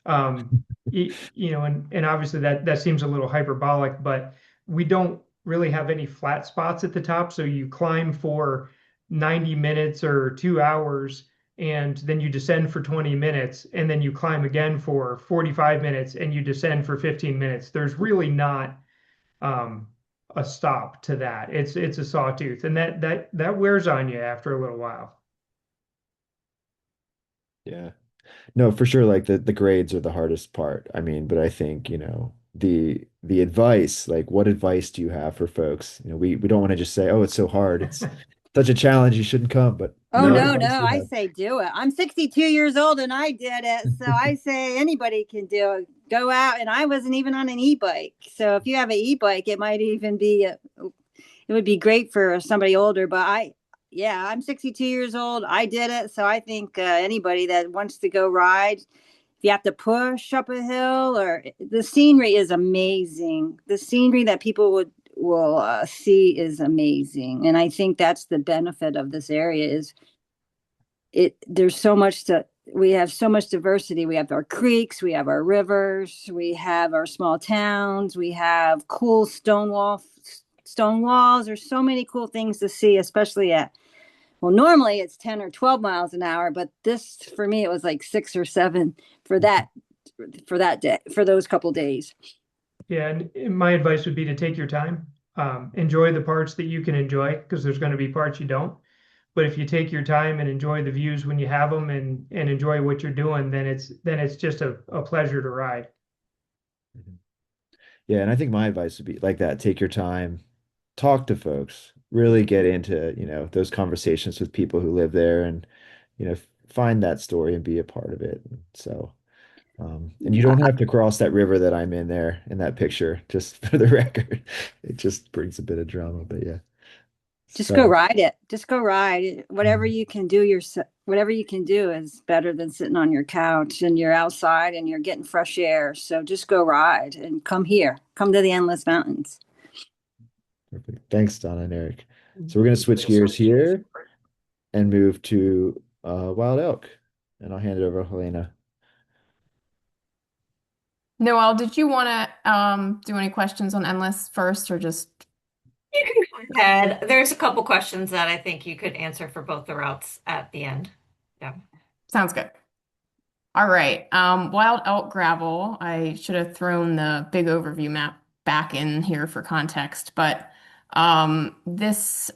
And obviously that seems a little hyperbolic, but we don't really have any flat spots at the top. So you climb for 90 minutes or 2 hours, and then you descend for 20 minutes, and then you climb again for 45 minutes, and you descend for 15 minutes. There's really not a stop to that. It's a sawtooth, and that wears on you after a little while. Yeah. No, for sure, like the grades are the hardest part. I mean, but I think, the advice, like what advice do you have for folks? We don't want to just say, oh, it's so hard. It's such a challenge, you shouldn't come, but Oh, what No, no, advice no. do you I have? say do it. I'm 62 years old and I did it. So I say anybody can do it. Go out. And I wasn't even on an e-bike. So if you have an e-bike, it might even be, it would be great for somebody older. But yeah, I'm 62 years old. I did it. So I think anybody that wants to go ride, if you have to push up a hill, or the scenery is amazing. The scenery that people will see is amazing. And I think that's the benefit of this area is there's so much we have so much diversity. We have our creeks, we have our rivers, we have our small towns, we have cool stone walls. There's so many cool things to see, especially well, normally it's 10 or 12 miles an hour, but this, for me, it was like 6 or 7 for that day, for those couple days. yeah, and my advice would be to take your time, enjoy the parts that you can enjoy, because there's going to be parts you don't. But if you take your time and enjoy the views when you have them, and enjoy what you're doing, then it's just a pleasure to ride. Mhm. Yeah, and I think my advice would be like that. Take your time, talk to folks, really get into, those conversations with people who live there and, find that story and be a part of it. So, and you don't have to cross that river that I'm in there in that picture, just for the record. It just brings a bit of drama, but yeah. Just go So, ride it. Just go ride it. Whatever mhm. you can do whatever you can do is better than sitting on your couch, and you're outside and you're getting fresh air. So just go ride and come here, come to the Endless Mountains. Perfect. Thanks, Donna and Eric. So we're going to switch gears here and move to wild elk. And I'll hand it over to Helena. Noel, did you want to do any questions on Endless first or just? You can go ahead. There's a couple questions that I think you could answer for both the routes at the end. Yeah. Sounds good. All right. Wild Elk Gravel. I should have thrown the big overview map back in here for context, but this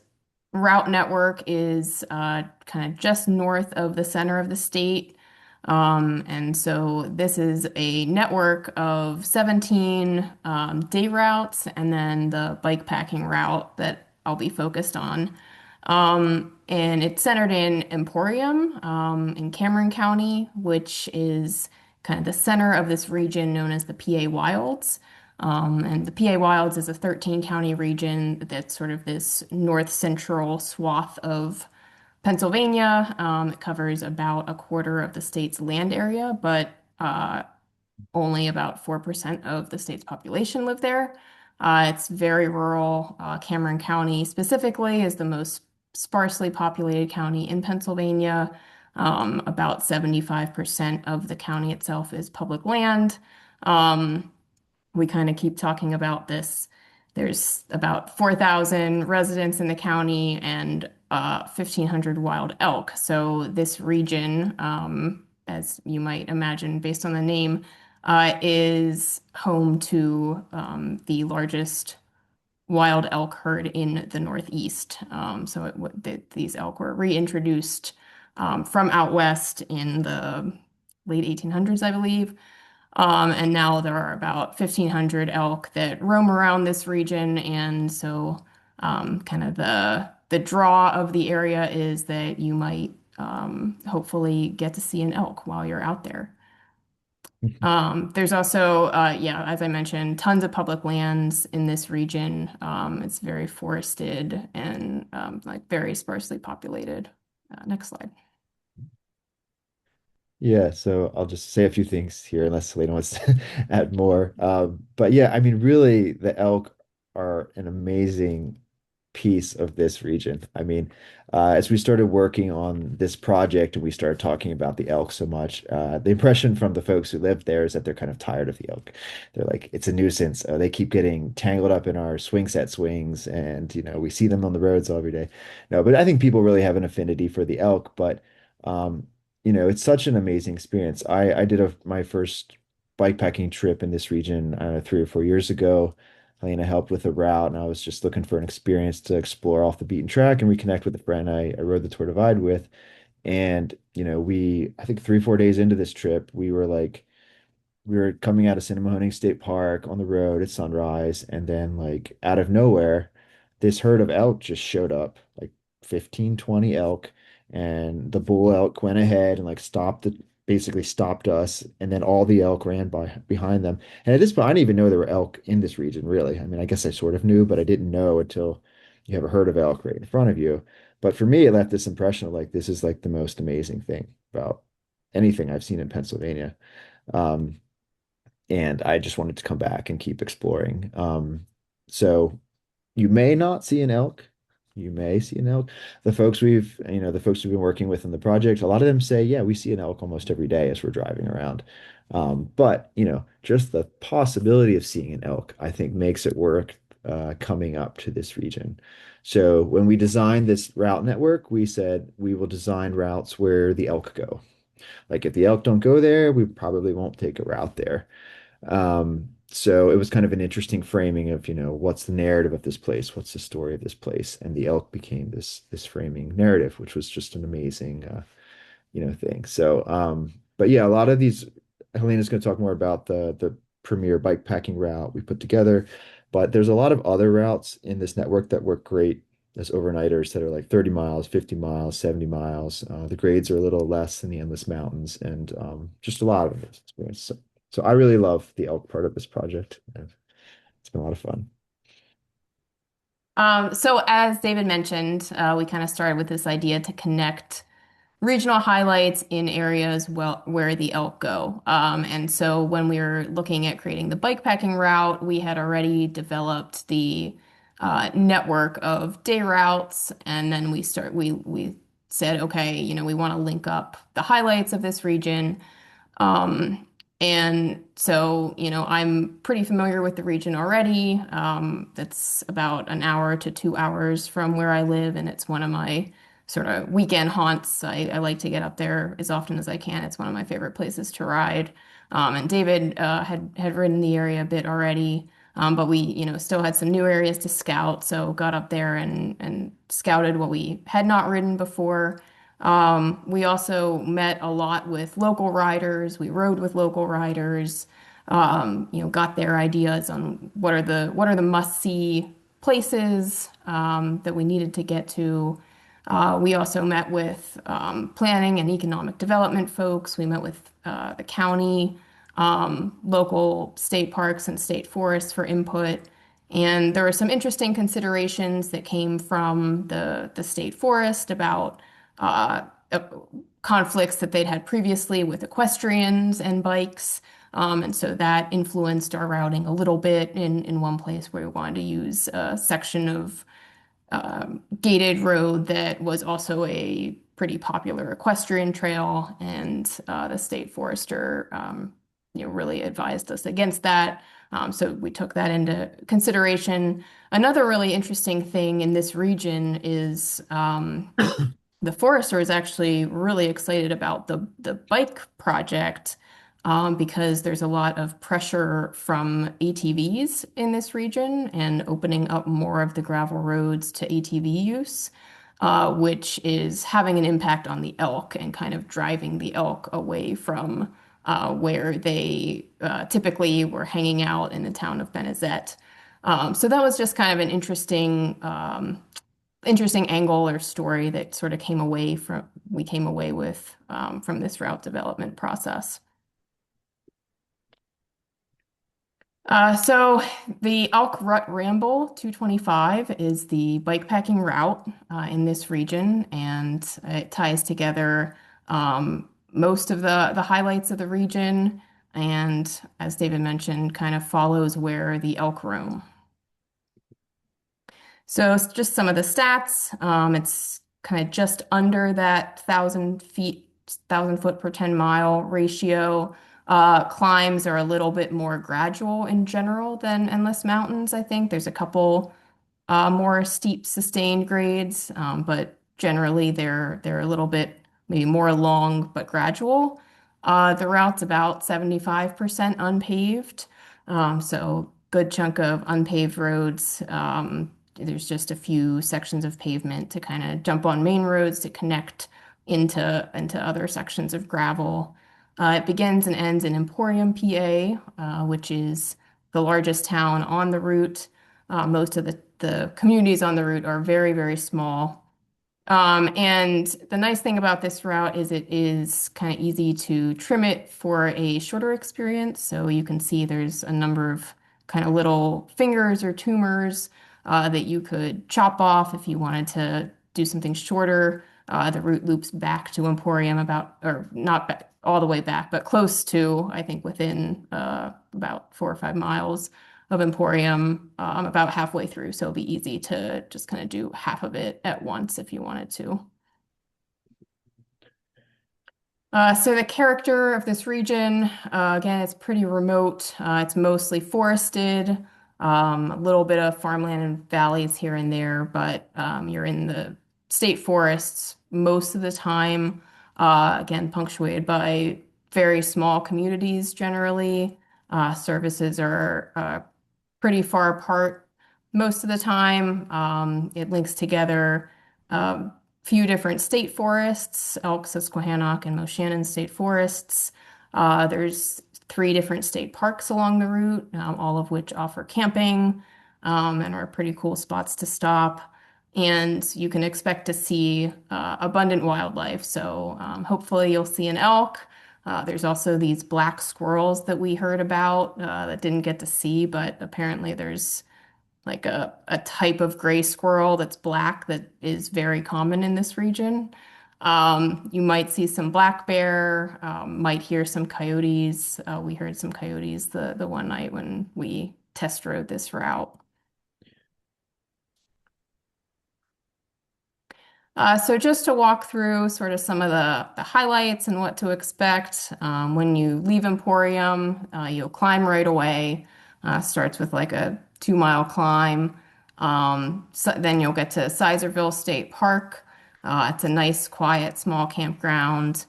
route network is kind of just north of the center of the state. And so this is a network of 17 day routes and then the bikepacking route that I'll be focused on. And it's centered in Emporium, in Cameron County, which is kind of the center of this region known as the PA Wilds. And the PA Wilds is a 13 county region that's sort of this north central swath of Pennsylvania. It covers about a quarter of the state's land area, but only about 4% of the state's population live there. It's very rural. Cameron County specifically is the most sparsely populated county in Pennsylvania. About 75% of the county itself is public land. We kind of keep talking about this. There's about 4,000 residents in the county and 1,500 wild elk. So this region, as you might imagine based on the name, is home to the largest wild elk herd in the Northeast. These elk were reintroduced from out west in the late 1800s, I believe. And now there are about 1,500 elk that roam around this region. And so kind of the draw of the area is that you might hopefully get to see an elk while you're out there. There's also, yeah, as I mentioned, tons of public lands in this region. It's very forested and like very sparsely populated. Next slide. Yeah, so I'll just say a few things here unless Selena wants to add more. But yeah, I mean, really, the elk are an amazing piece of this region. I mean, as we started working on this project and we started talking about the elk so much, the impression from the folks who live there is that they're kind of tired of the elk. They're like, it's a nuisance. They keep getting tangled up in our swing set swings, and we see them on the roads every day. No, but I think people really have an affinity for the elk, but um, it's such an amazing experience. I did my first bikepacking trip in this region 3 or 4 years ago. Helena helped with a route, and I was just looking for an experience to explore off the beaten track and reconnect with a friend I rode the Tour Divide with. And, I think 3, 4 days into this trip, we were coming out of Cinnamon State Park on the road at sunrise, and then like out of nowhere, this herd of elk just showed up, like 15, 20 elk, and the bull elk went ahead and like basically stopped us, and then all the elk ran by behind them. And at this point, I didn't even know there were elk in this region, really. I mean, I guess I sort of knew, but I didn't know until you have a herd of elk right in front of you. But for me, it left this impression of like this is like the most amazing thing about anything I've seen in Pennsylvania. Um, and I just wanted to come back and keep exploring. So you may not see an elk. You may see an elk. The folks we've been working with in the project, a lot of them say, yeah, we see an elk almost every day as we're driving around. But just the possibility of seeing an elk, I think, makes it worth coming up to this region. So when we designed this route network, we said we will design routes where the elk go. Like if the elk don't go there, we probably won't take a route there. So it was kind of an interesting framing of, what's the narrative of this place? What's the story of this place? And the elk became this framing narrative, which was just an amazing, thing. So, but yeah, a lot of these, Helena's going to talk more about the premier bike packing route we put together, but there's a lot of other routes in this network that work great as overnighters that are like 30 miles, 50 miles, 70 miles. The grades are a little less than the Endless Mountains, and just a lot of experience. So I really love the elk part of this project. And it's been a lot of fun. So as David mentioned, we kind of started with this idea to connect regional highlights in areas where the elk go. And so when we were looking at creating the bikepacking route, we had already developed the network of day routes, and then we said, okay, we want to link up the highlights of this region. Um, and so, I'm pretty familiar with the region already. That's about an hour to 2 hours from where I live, and it's one of my sort of weekend haunts. I like to get up there as often as I can. It's one of my favorite places to ride. And David had ridden the area a bit already, but we, still had some new areas to scout. So got up there and scouted what we had not ridden before. We also met a lot with local riders. We rode with local riders. Got their ideas on what are the must-see places that we needed to get to. We also met with planning and economic development folks. We met with the county, local state parks and state forests for input. And there were some interesting considerations that came from the state forest about uh, uh, conflicts that they'd had previously with equestrians and bikes. And so that influenced our routing a little bit in one place where we wanted to use a section of gated road that was also a pretty popular equestrian trail, and the state forester, really advised us against that. So we took that into consideration. Another really interesting thing in this region is the forester is actually really excited about the bike project because there's a lot of pressure from ATVs in this region and opening up more of the gravel roads to ATV use, which is having an impact on the elk and kind of driving the elk away from where they typically were hanging out in the town of Benezet. So that was just kind of an interesting angle or story that sort of we came away with from this route development process. So the Elk Rut Ramble 225 is the bikepacking route in this region, and it ties together most of the highlights of the region, and as David mentioned, kind of follows where the elk roam. So it's just some of the stats. It's kind of just under that 1,000 foot per 10 mile ratio. Climbs are a little bit more gradual in general than Endless Mountains, I think. There's a couple more steep sustained grades, but generally they're a little bit maybe more long but gradual. The route's about 75% unpaved, so good chunk of unpaved roads. There's just a few sections of pavement to kind of jump on main roads to connect into other sections of gravel. It begins and ends in Emporium, PA, which is the largest town on the route. Most of the communities on the route are very, very small. And the nice thing about this route is it is kind of easy to trim it for a shorter experience. So you can see there's a number of kind of little fingers or tumors that you could chop off if you wanted to do something shorter. The route loops back to Emporium or not back, all the way back, but close to, I think, within about 4 or 5 miles of Emporium, about halfway through. So it'll be easy to just kind of do half of it at once if you wanted to. So the character of this region, again, it's pretty remote. It's mostly forested, a little bit of farmland and valleys here and there, but you're in the state forests most of the time. Again, punctuated by very small communities generally. Services are pretty far apart most of the time. It links together a few different state forests, Elk, Susquehannock, and Moshannon state forests. There's 3 different state parks along the route, all of which offer camping and are pretty cool spots to stop. And you can expect to see abundant wildlife. So hopefully you'll see an elk. There's also these black squirrels that we heard about that didn't get to see, but apparently there's like a type of gray squirrel that's black that is very common in this region. You might see some black bear, might hear some coyotes. We heard some coyotes the one night when we test rode this route. So just to walk through sort of some of the highlights and what to expect. When you leave Emporium, you'll climb right away. Starts with like a 2 mile climb. Then you'll get to Sizersville State Park. It's a nice, quiet, small campground.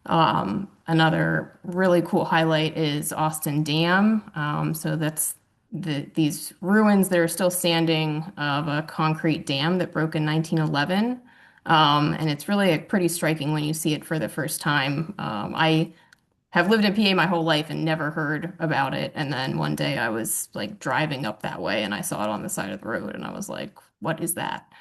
Another really cool highlight is Austin Dam. So that's these ruins that are still standing of a concrete dam that broke in 1911. And it's really pretty striking when you see it for the first time. I have lived in PA my whole life and never heard about it. And then one day I was like driving up that way and I saw it on the side of the road and I was like, what is that?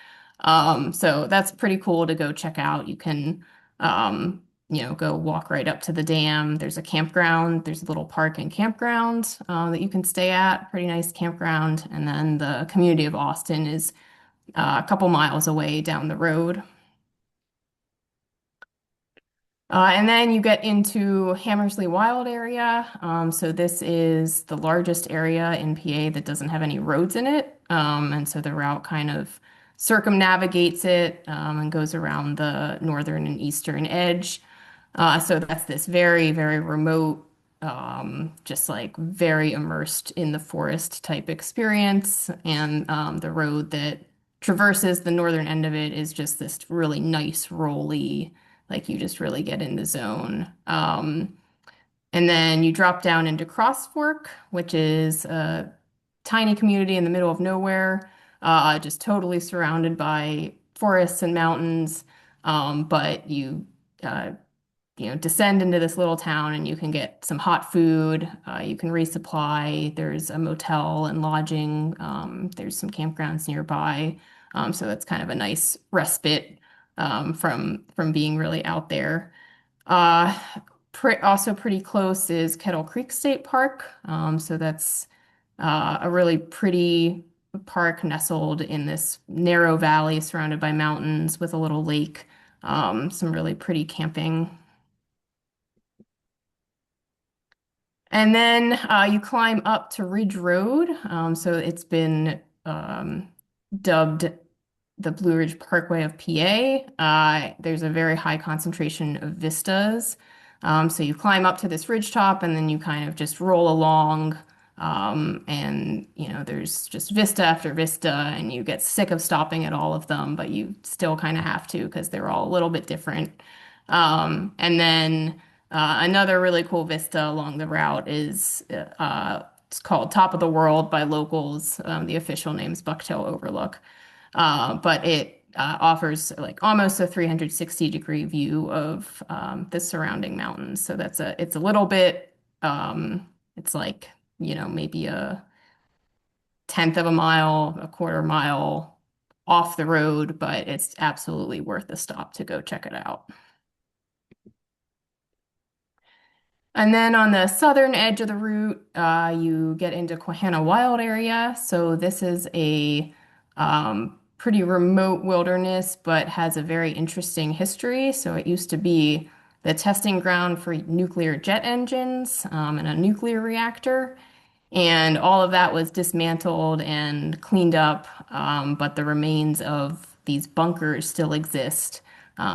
So that's pretty cool to go check out. You can, go walk right up to the dam. There's a campground. There's a little park and campground that you can stay at. Pretty nice campground. And then the community of Austin is a couple miles away down the road. And then you get into Hammersley Wild area. So this is the largest area in PA that doesn't have any roads in it. And so the route kind of circumnavigates it and goes around the northern and eastern edge. So that's this very, very remote, just like very immersed in the forest type experience. And the road that traverses the northern end of it is just this really nice, rolly, like you just really get in the zone. And then you drop down into Cross Fork, which is a tiny community in the middle of nowhere, just totally surrounded by forests and mountains. But uh, descend into this little town and you can get some hot food. You can resupply. There's a motel and lodging. There's some campgrounds nearby. So that's kind of a nice respite from being really out there. Uh, Also pretty close is Kettle Creek State Park. So that's a really pretty park nestled in this narrow valley surrounded by mountains with a little lake. Some really pretty camping. And then you climb up to Ridge Road. So it's been dubbed the Blue Ridge Parkway of PA. There's a very high concentration of vistas. So you climb up to this ridge top and then you kind of just roll along. And there's just vista after vista, and you get sick of stopping at all of them, but you still kind of have to because they're all a little bit different. And then another really cool vista along the route is it's called Top of the World by locals. The official name's Bucktail Overlook. But it offers like almost a 360-degree view of the surrounding mountains. So it's a little bit, it's like, maybe a tenth of a mile, a quarter mile off the road, but it's absolutely worth a stop to go check it out. And then on the southern edge of the route, you get into Susquehanna Wild area. So this is a pretty remote wilderness, but has a very interesting history. So it used to be the testing ground for nuclear jet engines and a nuclear reactor. And all of that was dismantled and cleaned up, but the remains of these bunkers still exist.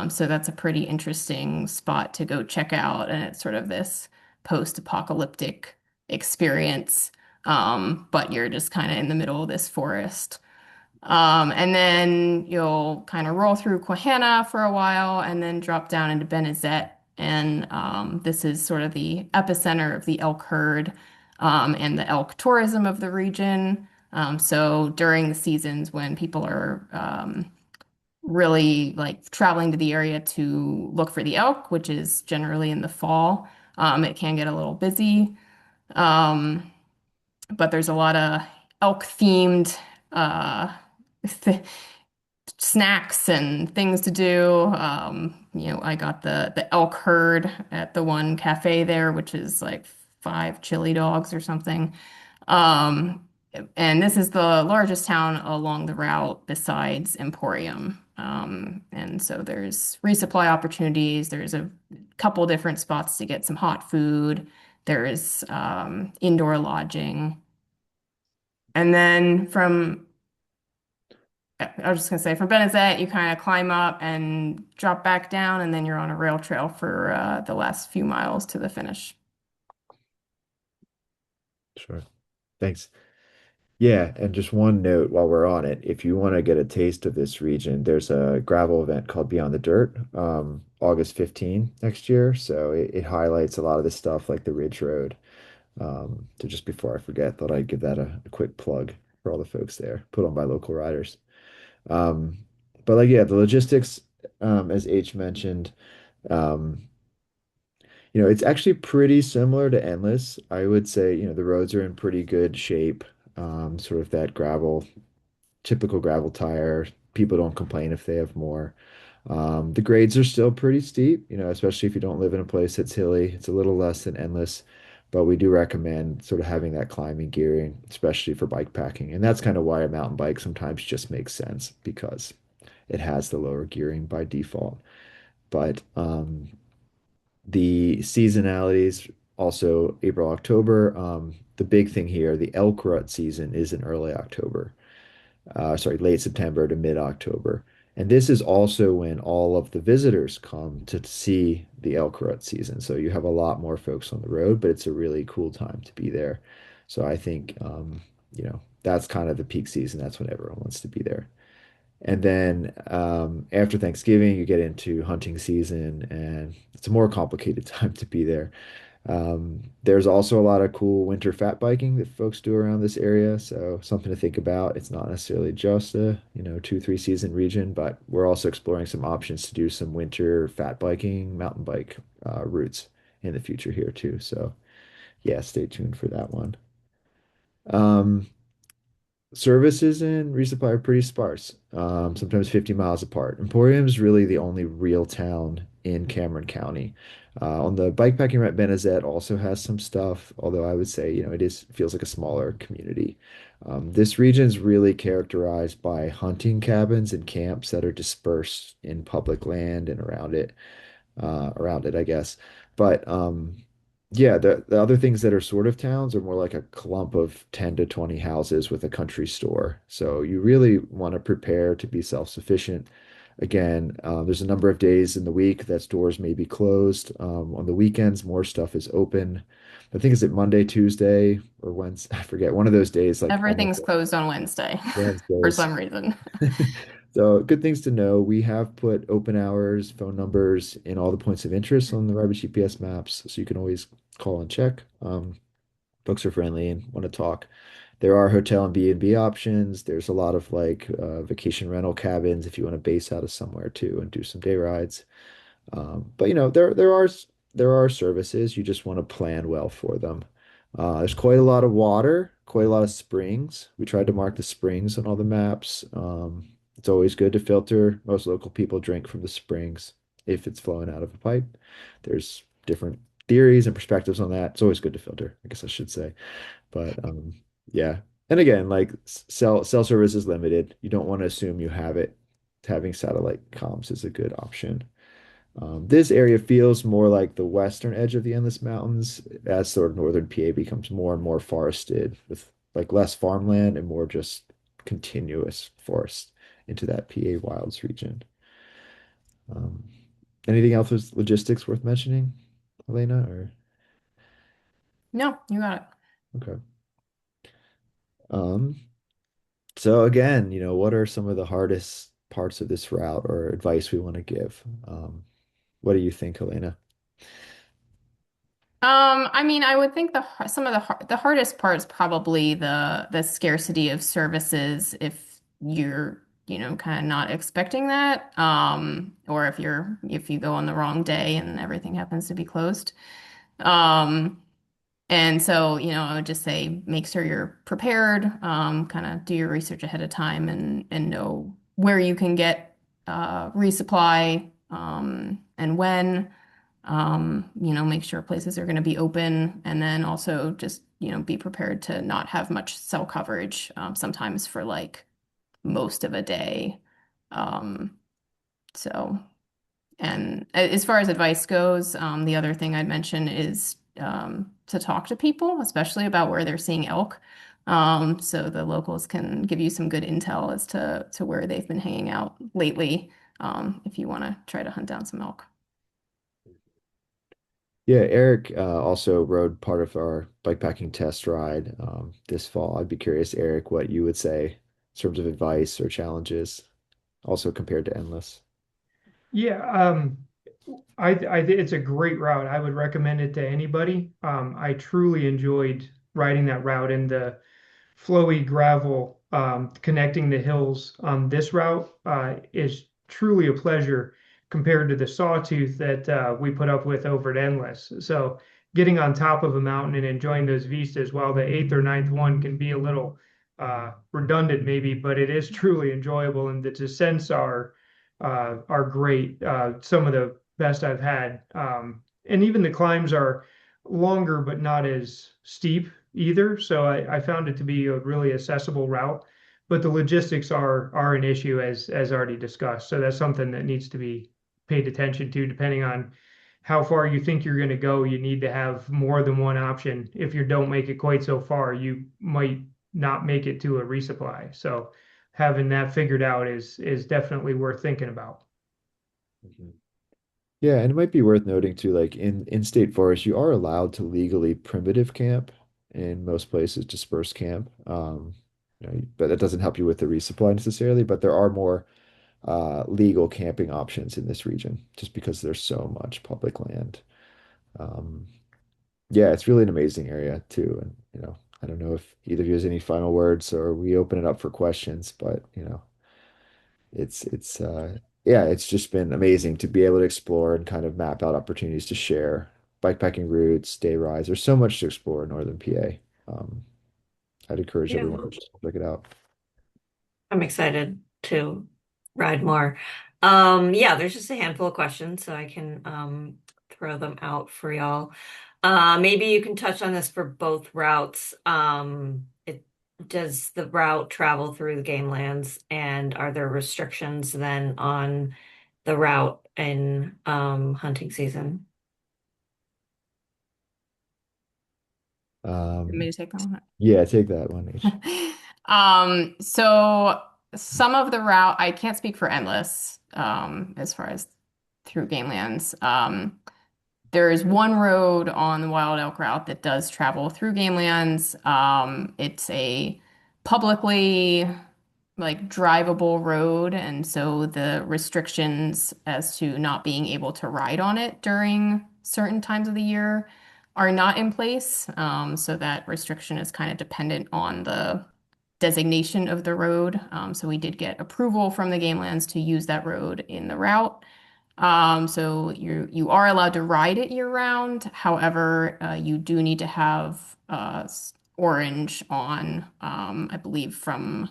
So that's a pretty interesting spot to go check out. And it's sort of this post-apocalyptic experience, but you're just kind of in the middle of this forest. And then you'll kind of roll through Quahana for a while and then drop down into Benezet. And this is sort of the epicenter of the elk herd and the elk tourism of the region. So during the seasons when people are really like traveling to the area to look for the elk, which is generally in the fall, it can get a little busy. Um, but there's a lot of elk themed th snacks and things to do. I got the elk herd at the one cafe there, which is like 5 chili dogs or something. Um, and this is the largest town along the route besides Emporium. And so there's resupply opportunities. There's a couple different spots to get some hot food. There's indoor lodging. And then I was just gonna say, from Benezet, you kind of climb up and drop back down, and then you're on a rail trail for the last few miles to the finish. Sure. Thanks. Yeah, and just one note while we're on it, if you want to get a taste of this region, there's a gravel event called Beyond the Dirt, August 15 next year. So it highlights a lot of this stuff like the Ridge Road. So just before I forget, thought I'd give that a quick plug for all the folks there, put on by local riders. Um, but like, yeah, the logistics, as H mentioned, um, it's actually pretty similar to Endless. I would say, the roads are in pretty good shape. Sort of that typical gravel tire. People don't complain if they have more. The grades are still pretty steep, especially if you don't live in a place that's hilly. It's a little less than Endless, but we do recommend sort of having that climbing gearing, especially for bike packing. And that's kind of why a mountain bike sometimes just makes sense because it has the lower gearing by default. But the seasonalities also April, October. The big thing here, the elk rut season is in early October. Sorry, late September to mid-October. And this is also when all of the visitors come to see the elk rut season. So you have a lot more folks on the road, but it's a really cool time to be there. So I think, that's kind of the peak season. That's when everyone wants to be there. And then after Thanksgiving, you get into hunting season, and it's a more complicated time to be there. There's also a lot of cool winter fat biking that folks do around this area, so something to think about. It's not necessarily just a, 2, 3 season region, but we're also exploring some options to do some winter fat biking, mountain bike routes in the future here too. So yeah, stay tuned for that one. Um, Services in resupply are pretty sparse, sometimes 50 miles apart. Emporium is really the only real town in Cameron County. On the bikepacking route, Benezet also has some stuff, although I would say, feels like a smaller community. This region is really characterized by hunting cabins and camps that are dispersed in public land and around it, I guess. But yeah, the other things that are sort of towns are more like a clump of 10 to 20 houses with a country store. So you really want to prepare to be self-sufficient. Again, there's a number of days in the week that stores may be closed. On the weekends, more stuff is open. I think is it Monday, Tuesday, or Wednesday? I forget. One of those days, like almost Everything's closed on Wednesday for Wednesdays. some reason. So good things to know. We have put open hours, phone numbers in all the points of interest on the Rabbit GPS maps, so you can always call and check. Folks are friendly and want to talk. There are hotel and B&B options. There's a lot of like vacation rental cabins if you want to base out of somewhere too and do some day rides. But there are services. You just want to plan well for them. There's quite a lot of water, quite a lot of springs. We tried to mark the springs on all the maps. It's always good to filter. Most local people drink from the springs if it's flowing out of a pipe. There's different theories and perspectives on that. It's always good to filter, I guess I should say. But yeah. And again, like cell service is limited. You don't want to assume you have it. Having satellite comms is a good option. This area feels more like the western edge of the Endless Mountains as sort of northern PA becomes more and more forested with like less farmland and more just continuous forest into that PA wilds region. Um, Anything else with logistics worth mentioning, Helena? Or No, you got it. okay. Um, so again, what are some of the hardest parts of this route or advice we want to give? What do you think, Helena? I mean, I would think some of the hardest part is probably the scarcity of services if you're, kind of not expecting that, or if you go on the wrong day and everything happens to be closed. Um, and so, I would just say make sure you're prepared, kind of do your research ahead of time and know where you can get resupply, and when. Make sure places are going to be open, and then also just, be prepared to not have much cell coverage, sometimes for like most of a day. Um, So, and as far as advice goes, the other thing I'd mention is to talk to people, especially about where they're seeing elk. So the locals can give you some good intel as to where they've been hanging out lately, if you want to try to hunt down some elk. Yeah, Eric also rode part of our bikepacking test ride this fall. I'd be curious, Eric, what you would say in terms of advice or challenges, also compared to Endless. Yeah, I think it's a great route. I would recommend it to anybody. I truly enjoyed riding that route and the flowy gravel connecting the hills on this route is truly a pleasure compared to the sawtooth that we put up with over at Endless. So getting on top of a mountain and enjoying those vistas, while the eighth or ninth one can be a little redundant maybe, but it is truly enjoyable, and the descents are great. Some of the best I've had, and even the climbs are longer but not as steep either. So I found it to be a really accessible route, but the logistics are an issue as already discussed. So that's something that needs to be paid attention to, depending on how far you think you're going to go. You need to have more than one option. If you don't make it quite so far, you might not make it to a resupply. So having that figured out is definitely worth thinking about. Mhm. Yeah, and it might be worth noting too, like in state forest, you are allowed to legally primitive camp in most places, disperse camp. But that doesn't help you with the resupply necessarily. But there are more legal camping options in this region just because there's so much public land. Um, yeah, it's really an amazing area too. And I don't know if either of you has any final words or we open it up for questions, but it's yeah, it's just been amazing to be able to explore and kind of map out opportunities to share bikepacking routes, day rides. There's so much to explore in Northern PA. Um, I'd encourage Yeah, everyone to just check it out. I'm excited to ride more. Yeah, there's just a handful of questions, so I can throw them out for y'all. Maybe you can touch on this for both routes. Does the route travel through the game lands, and are there restrictions then on the route in hunting season? Want me Um, to take that one? yeah, take that one, H. So some of the route, I can't speak for Endless, as far as through game lands. There is one road on the Wild Elk route that does travel through game lands. It's a publicly like drivable road, and so the restrictions as to not being able to ride on it during certain times of the year are not in place. So that restriction is kind of dependent on the designation of the road. So we did get approval from the game lands to use that road in the route. So you are allowed to ride it year round. However, you do need to have orange on, I believe, from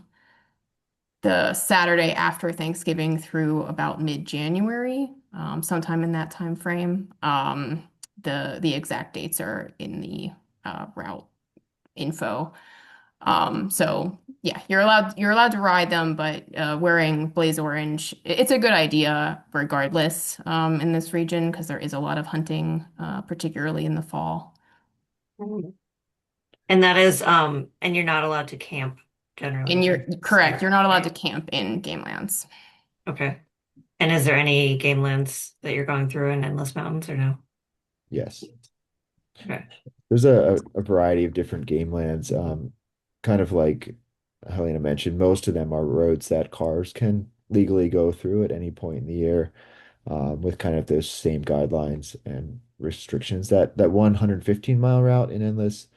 the Saturday after Thanksgiving through about mid-January, sometime in that time frame. The exact dates are in the route info. So yeah, you're allowed to ride them, but wearing blaze orange, it's a good idea regardless in this region because there is a lot of hunting, particularly in the fall. Mhm. And that is, and you're not allowed to camp generally And you're in the correct, state, you're not allowed to right? camp in game lands. Okay. And is there any game lands that you're going through in Endless Mountains or no? Yes. Okay. There's a variety of different game lands. Kind of like Helena mentioned, most of them are roads that cars can legally go through at any point in the year, with kind of those same guidelines and restrictions. That 115-mile route in Endless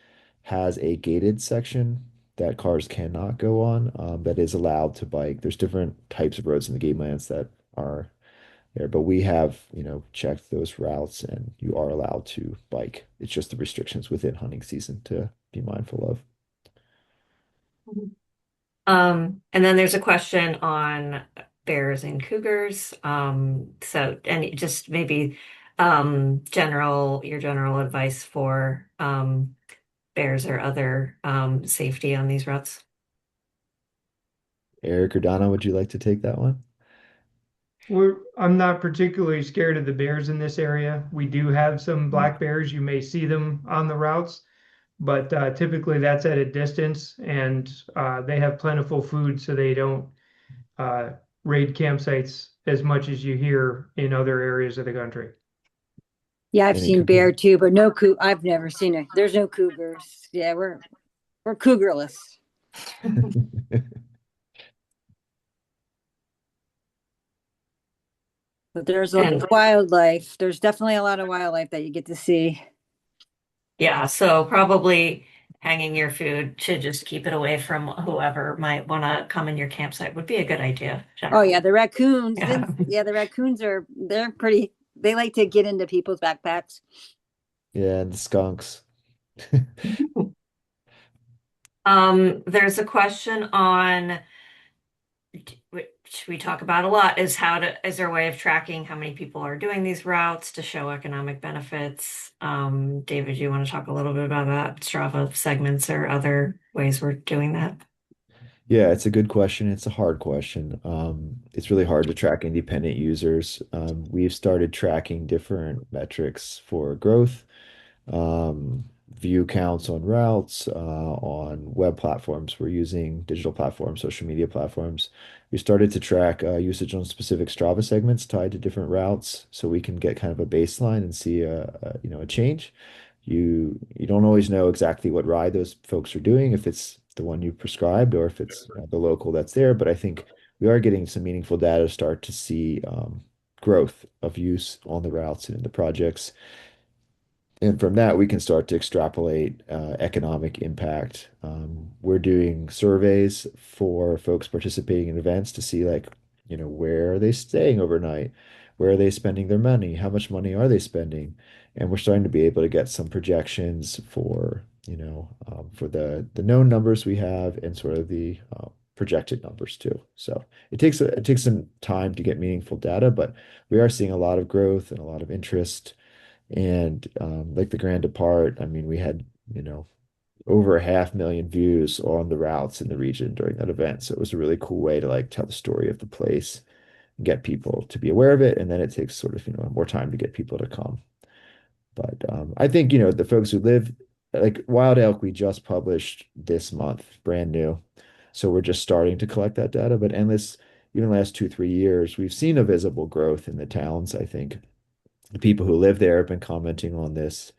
has a gated section that cars cannot go on, that is allowed to bike. There's different types of roads in the game lands that are there. But we have, checked those routes and you are allowed to bike. It's just the restrictions within hunting season to be mindful of. Mhm. And then there's a question on bears and cougars. So, and just maybe your general advice for bears or other safety on these routes. Eric or Donna, would you like to take that one? I'm not particularly scared of the bears in this area. We do have some black bears. You may see them on the routes, but typically that's at a distance, and they have plentiful food, so they don't uh, raid campsites as much as you hear in other areas of the country. Yeah, I've Any seen bear cougars? too, but no I've never seen it. There's no cougars. Yeah, we're cougarless. But there's a lot And of wildlife. There's definitely a lot of wildlife that you get to see. yeah, so probably hanging your food to just keep it away from whoever might want to come in your campsite would be a good idea, Oh yeah, generally. the raccoons. Yeah. Yeah, the raccoons they're pretty. They like to get into people's backpacks. Yeah, and the skunks. There's a question on which we talk about a lot is is there a way of tracking how many people are doing these routes to show economic benefits? David, you want to talk a little bit about that, Strava segments or other ways we're doing that? Yeah, it's a good question. It's a hard question. It's really hard to track independent users. We've started tracking different metrics for growth, um, view counts on routes, on web platforms. We're using digital platforms, social media platforms. We started to track usage on specific Strava segments tied to different routes, so we can get kind of a baseline and see a change. You don't always know exactly what ride those folks are doing, if it's the one you prescribed or if it's the local that's there. But I think we are getting some meaningful data to start to see growth of use on the routes and in the projects. And from that, we can start to extrapolate economic impact. We're doing surveys for folks participating in events to see, like, where are they staying overnight? Where are they spending their money? How much money are they spending? And we're starting to be able to get some projections for, for the known numbers we have and sort of the projected numbers too. So it takes some time to get meaningful data, but we are seeing a lot of growth and a lot of interest. And like the Grand Depart, I mean, we had, over 500,000 views on the routes in the region during that event. So it was a really cool way to like tell the story of the place and get people to be aware of it. And then it takes sort of, more time to get people to come. But I think, the folks who live, like Wild Elk, we just published this month, brand new. So we're just starting to collect that data. But Endless, even the last 2, 3 years, we've seen a visible growth in the towns, I think. The people who live there have been commenting on this.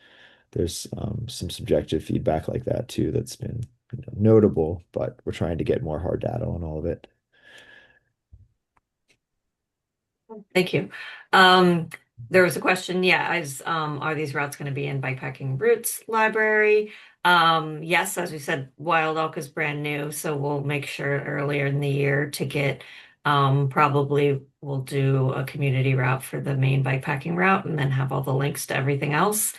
There's some subjective feedback like that too that's been notable, but we're trying to get more hard data on all of it. Thank you. Um, there was a question, yeah, are these routes going to be in Bikepacking Roots Library? Yes, as we said, Wild Oak is brand new, so we'll make sure earlier in the year to get, probably we'll do a community route for the main bikepacking route and then have all the links to everything else.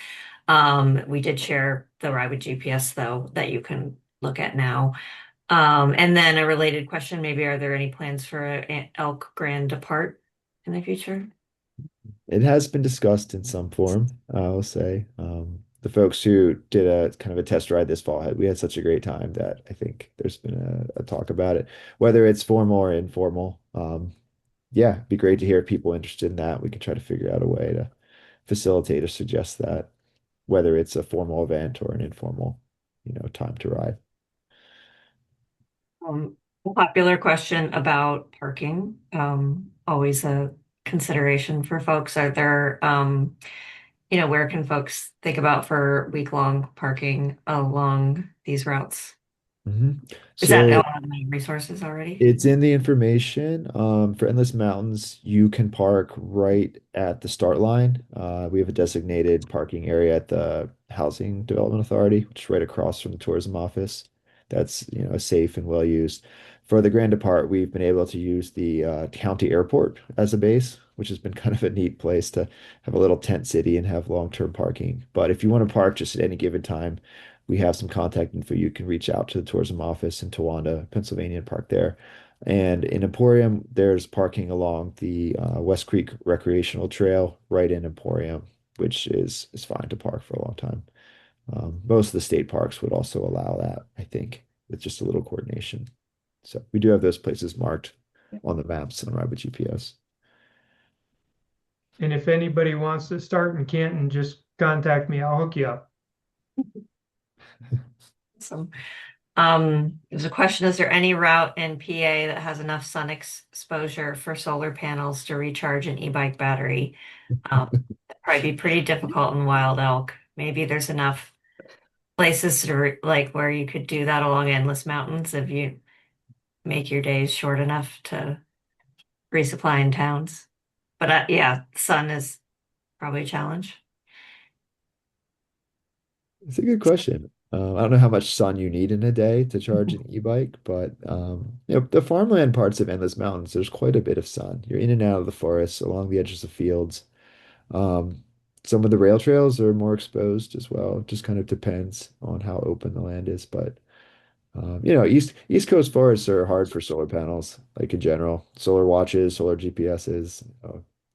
We did share the ride with GPS though, that you can look at now. And then a related question, maybe are there any plans for an Elk Grand Depart in the future? It has been discussed in some form, I'll say. The folks who did a kind of a test ride this fall, we had such a great time that I think there's been a talk about it, whether it's formal or informal. Yeah, it'd be great to hear people interested in that. We can try to figure out a way to facilitate or suggest that, whether it's a formal event or an informal, time to ride. A popular question about parking, always a consideration for folks. Are there, where can folks think about for week-long parking along these routes? Mhm. Is that So on the resources already? it's in the information. For Endless Mountains, you can park right at the start line. We have a designated parking area at the Housing Development Authority, which is right across from the tourism office. That's, safe and well used. For the Grand Depart, we've been able to use the county airport as a base, which has been kind of a neat place to have a little tent city and have long-term parking. But if you want to park just at any given time, we have some contact info. You can reach out to the tourism office in Towanda, Pennsylvania, and park there. And in Emporium, there's parking along the West Creek Recreational Trail right in Emporium, which is fine to park for a long time. Most of the state parks would also allow that, I think, with just a little coordination. So we do have those places marked on the maps and Ride with GPS. And if anybody wants to start in Canton, just contact me. I'll hook you up. Awesome. There's a question, is there any route in PA that has enough sun exposure for solar panels to recharge an e-bike battery? That'd probably be pretty difficult in Wild Elk. Maybe there's enough places to like where you could do that along endless mountains if you make your days short enough to resupply in towns. But yeah, sun is probably a challenge. It's a good question. I don't know how much sun you need in a day to charge an e-bike, but the farmland parts of Endless Mountains, there's quite a bit of sun. You're in and out of the forests, along the edges of fields. Um, some of the rail trails are more exposed as well. It just kind of depends on how open the land is. But East Coast forests are hard for solar panels, like in general. Solar watches, solar GPSs,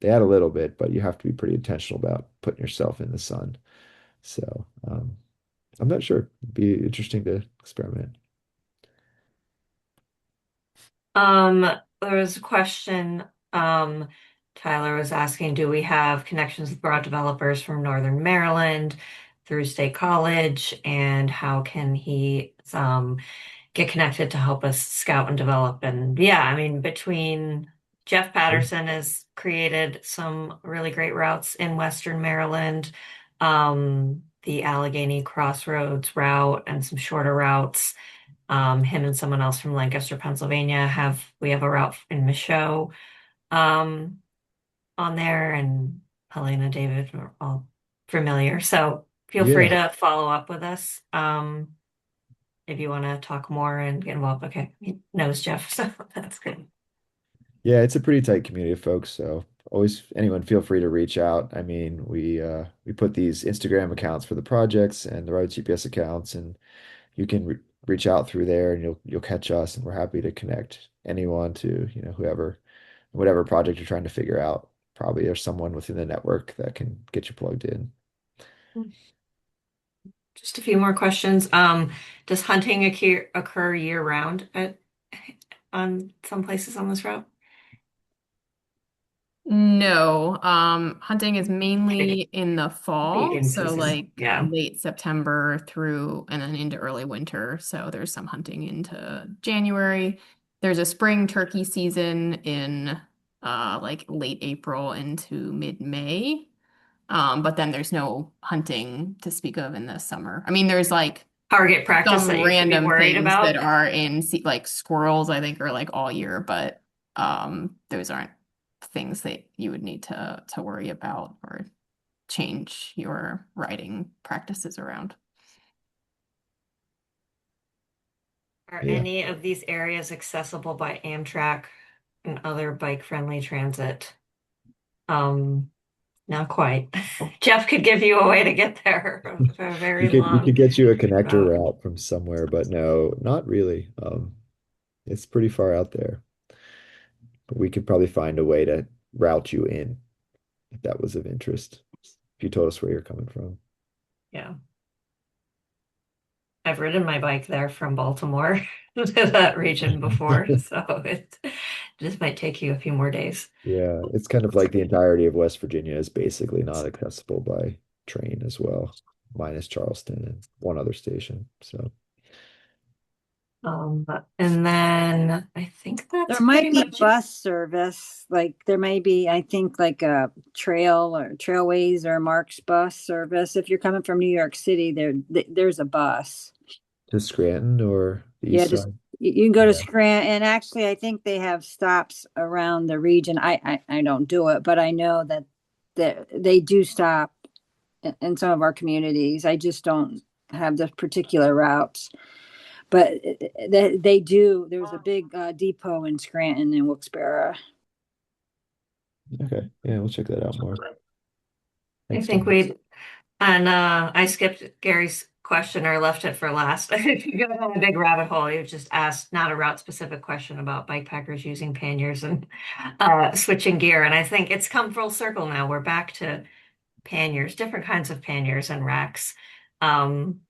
they add a little bit, but you have to be pretty intentional about putting yourself in the sun. So I'm not sure. It'd be interesting to experiment. There was a question, Tyler was asking, do we have connections with broad developers from Northern Maryland through State College, and how can he get connected to help us scout and develop? And yeah, I mean, between Jeff Patterson has created some really great routes in Western Maryland, the Allegheny Crossroads route and some shorter routes. Him and someone else from Lancaster, Pennsylvania we have a route in Michaud um, on there, and Helena, David are all familiar. So feel free Yeah. to follow up with us if you want to talk more and get involved. Okay, he knows Jeff, so that's good. Yeah, it's a pretty tight community of folks, so always anyone feel free to reach out. I mean, we put these Instagram accounts for the projects and the road GPS accounts, and you can reach out through there and you'll catch us, and we're happy to connect anyone to, whoever, whatever project you're trying to figure out. Probably there's someone within the network that can get you plugged in. Just a few more questions. Does hunting occur year round on some places on this route? No, hunting is mainly in the fall, Feeding so season. like Yeah. late September through and then into early winter. So there's some hunting into January. There's a spring turkey season in like late April into mid-May. But then there's no hunting to speak of in the summer. I mean, there's like Target practice some that you should be random worried things that about? are in like squirrels, I think, are like all year, but those aren't things that you would need to worry about or change your riding practices around. Are Yeah. any of these areas accessible by Amtrak and other bike-friendly transit? Not quite. Jeff could give you a way to get there for a We very could long get you a connector route. route from somewhere, but no, not really. It's pretty far out there. But we could probably find a way to route you in if that was of interest. If you told us where you're coming from. Yeah. I've ridden my bike there from Baltimore to that region before, so it just might take you a few more days. Yeah, it's kind of like the entirety of West Virginia is basically not accessible by train as well, minus Charleston and one other station. So And then I think that's There might pretty be much it. bus service, like there may be, I think, like a trail or trailways or Mark's bus service. If you're coming from New York City, there's a bus. to Scranton or the Yeah, east just side. you can go to Yeah. Scranton, and actually, I think they have stops around the region. I don't do it, but I know that they do stop in some of our communities. I just don't have the particular routes, but they do. There's a big depot in Scranton and Wilkes-Barre. Okay. Yeah, we'll check that out more. I Thanks, think Tom. I skipped Gary's question or left it for last. If you go down a big rabbit hole, you just asked not a route specific question about bike packers using panniers and switching gear. And I think it's come full circle now. We're back to panniers, different kinds of panniers and racks. Um,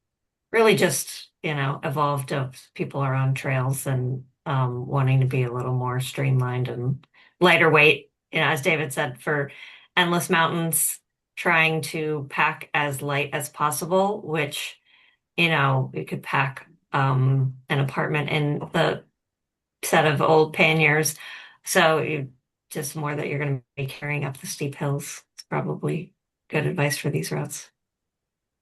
Really just, evolved of people are on trails and wanting to be a little more streamlined and lighter weight, as David said, for endless mountains, trying to pack as light as possible, which, you could pack an apartment in the set of old panniers. So you just more that you're going to be carrying up the steep hills. It's probably good advice for these routes.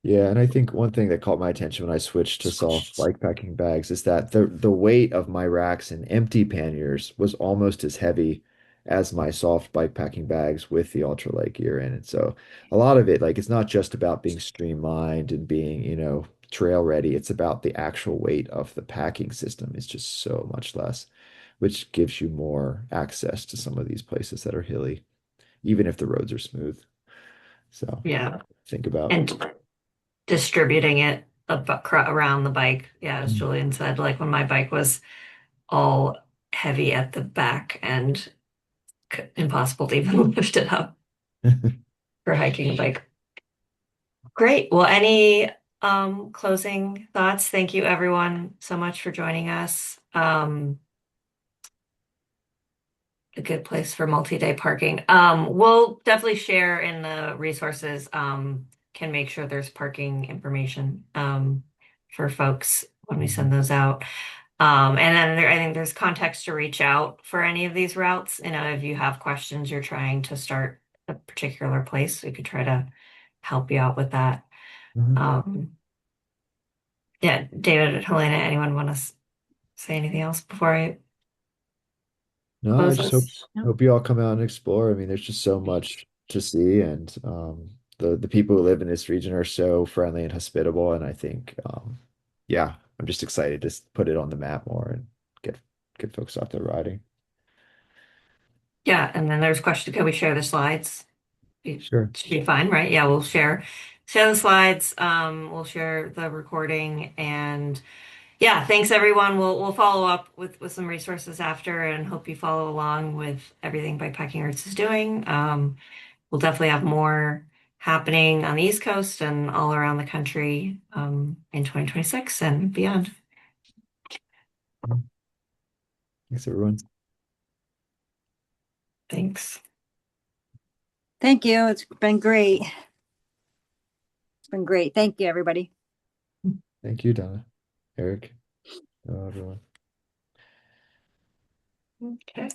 Yeah, and I think one thing that caught my attention when I switched to soft bike packing bags is that the weight of my racks and empty panniers was almost as heavy as my soft bike packing bags with the ultralight gear in it. So a lot of it, like it's not just about being streamlined and being, trail ready. It's about the actual weight of the packing system is just so much less, which gives you more access to some of these places that are hilly, even if the roads are smooth. So Yeah. think about. And distributing it around the bike. Yeah, as Julian said, like when my bike was all heavy at the back and impossible to even lift it up for hiking a bike. Great. Well, any closing thoughts? Thank you everyone so much for joining us. A good place for multi-day parking. We'll definitely share in the resources, can make sure there's parking information for folks when we send those out. And then I think there's context to reach out for any of these routes. If you have questions, you're trying to start a particular place, we could try to help you out with that. Mhm. Yeah, David, Helena, anyone want to say anything else before I No, I close just hope this? hope you all come out and explore. I mean, there's just so much to see, and the people who live in this region are so friendly and hospitable. And I think, yeah, I'm just excited to put it on the map more and get folks out there riding. Yeah, and then there's a question, can we share the slides? It Sure. should be fine, right? Yeah, we'll share the slides, we'll share the recording, and yeah, thanks everyone. We'll follow up with some resources after and hope you follow along with everything Bikepacking Roots is doing. We'll definitely have more happening on the East Coast and all around the country in 2026 and beyond. Thanks, everyone. Thanks. Thank you. It's been great. It's been great. Thank you, everybody. Thank you, Donna, Eric, everyone. Okay.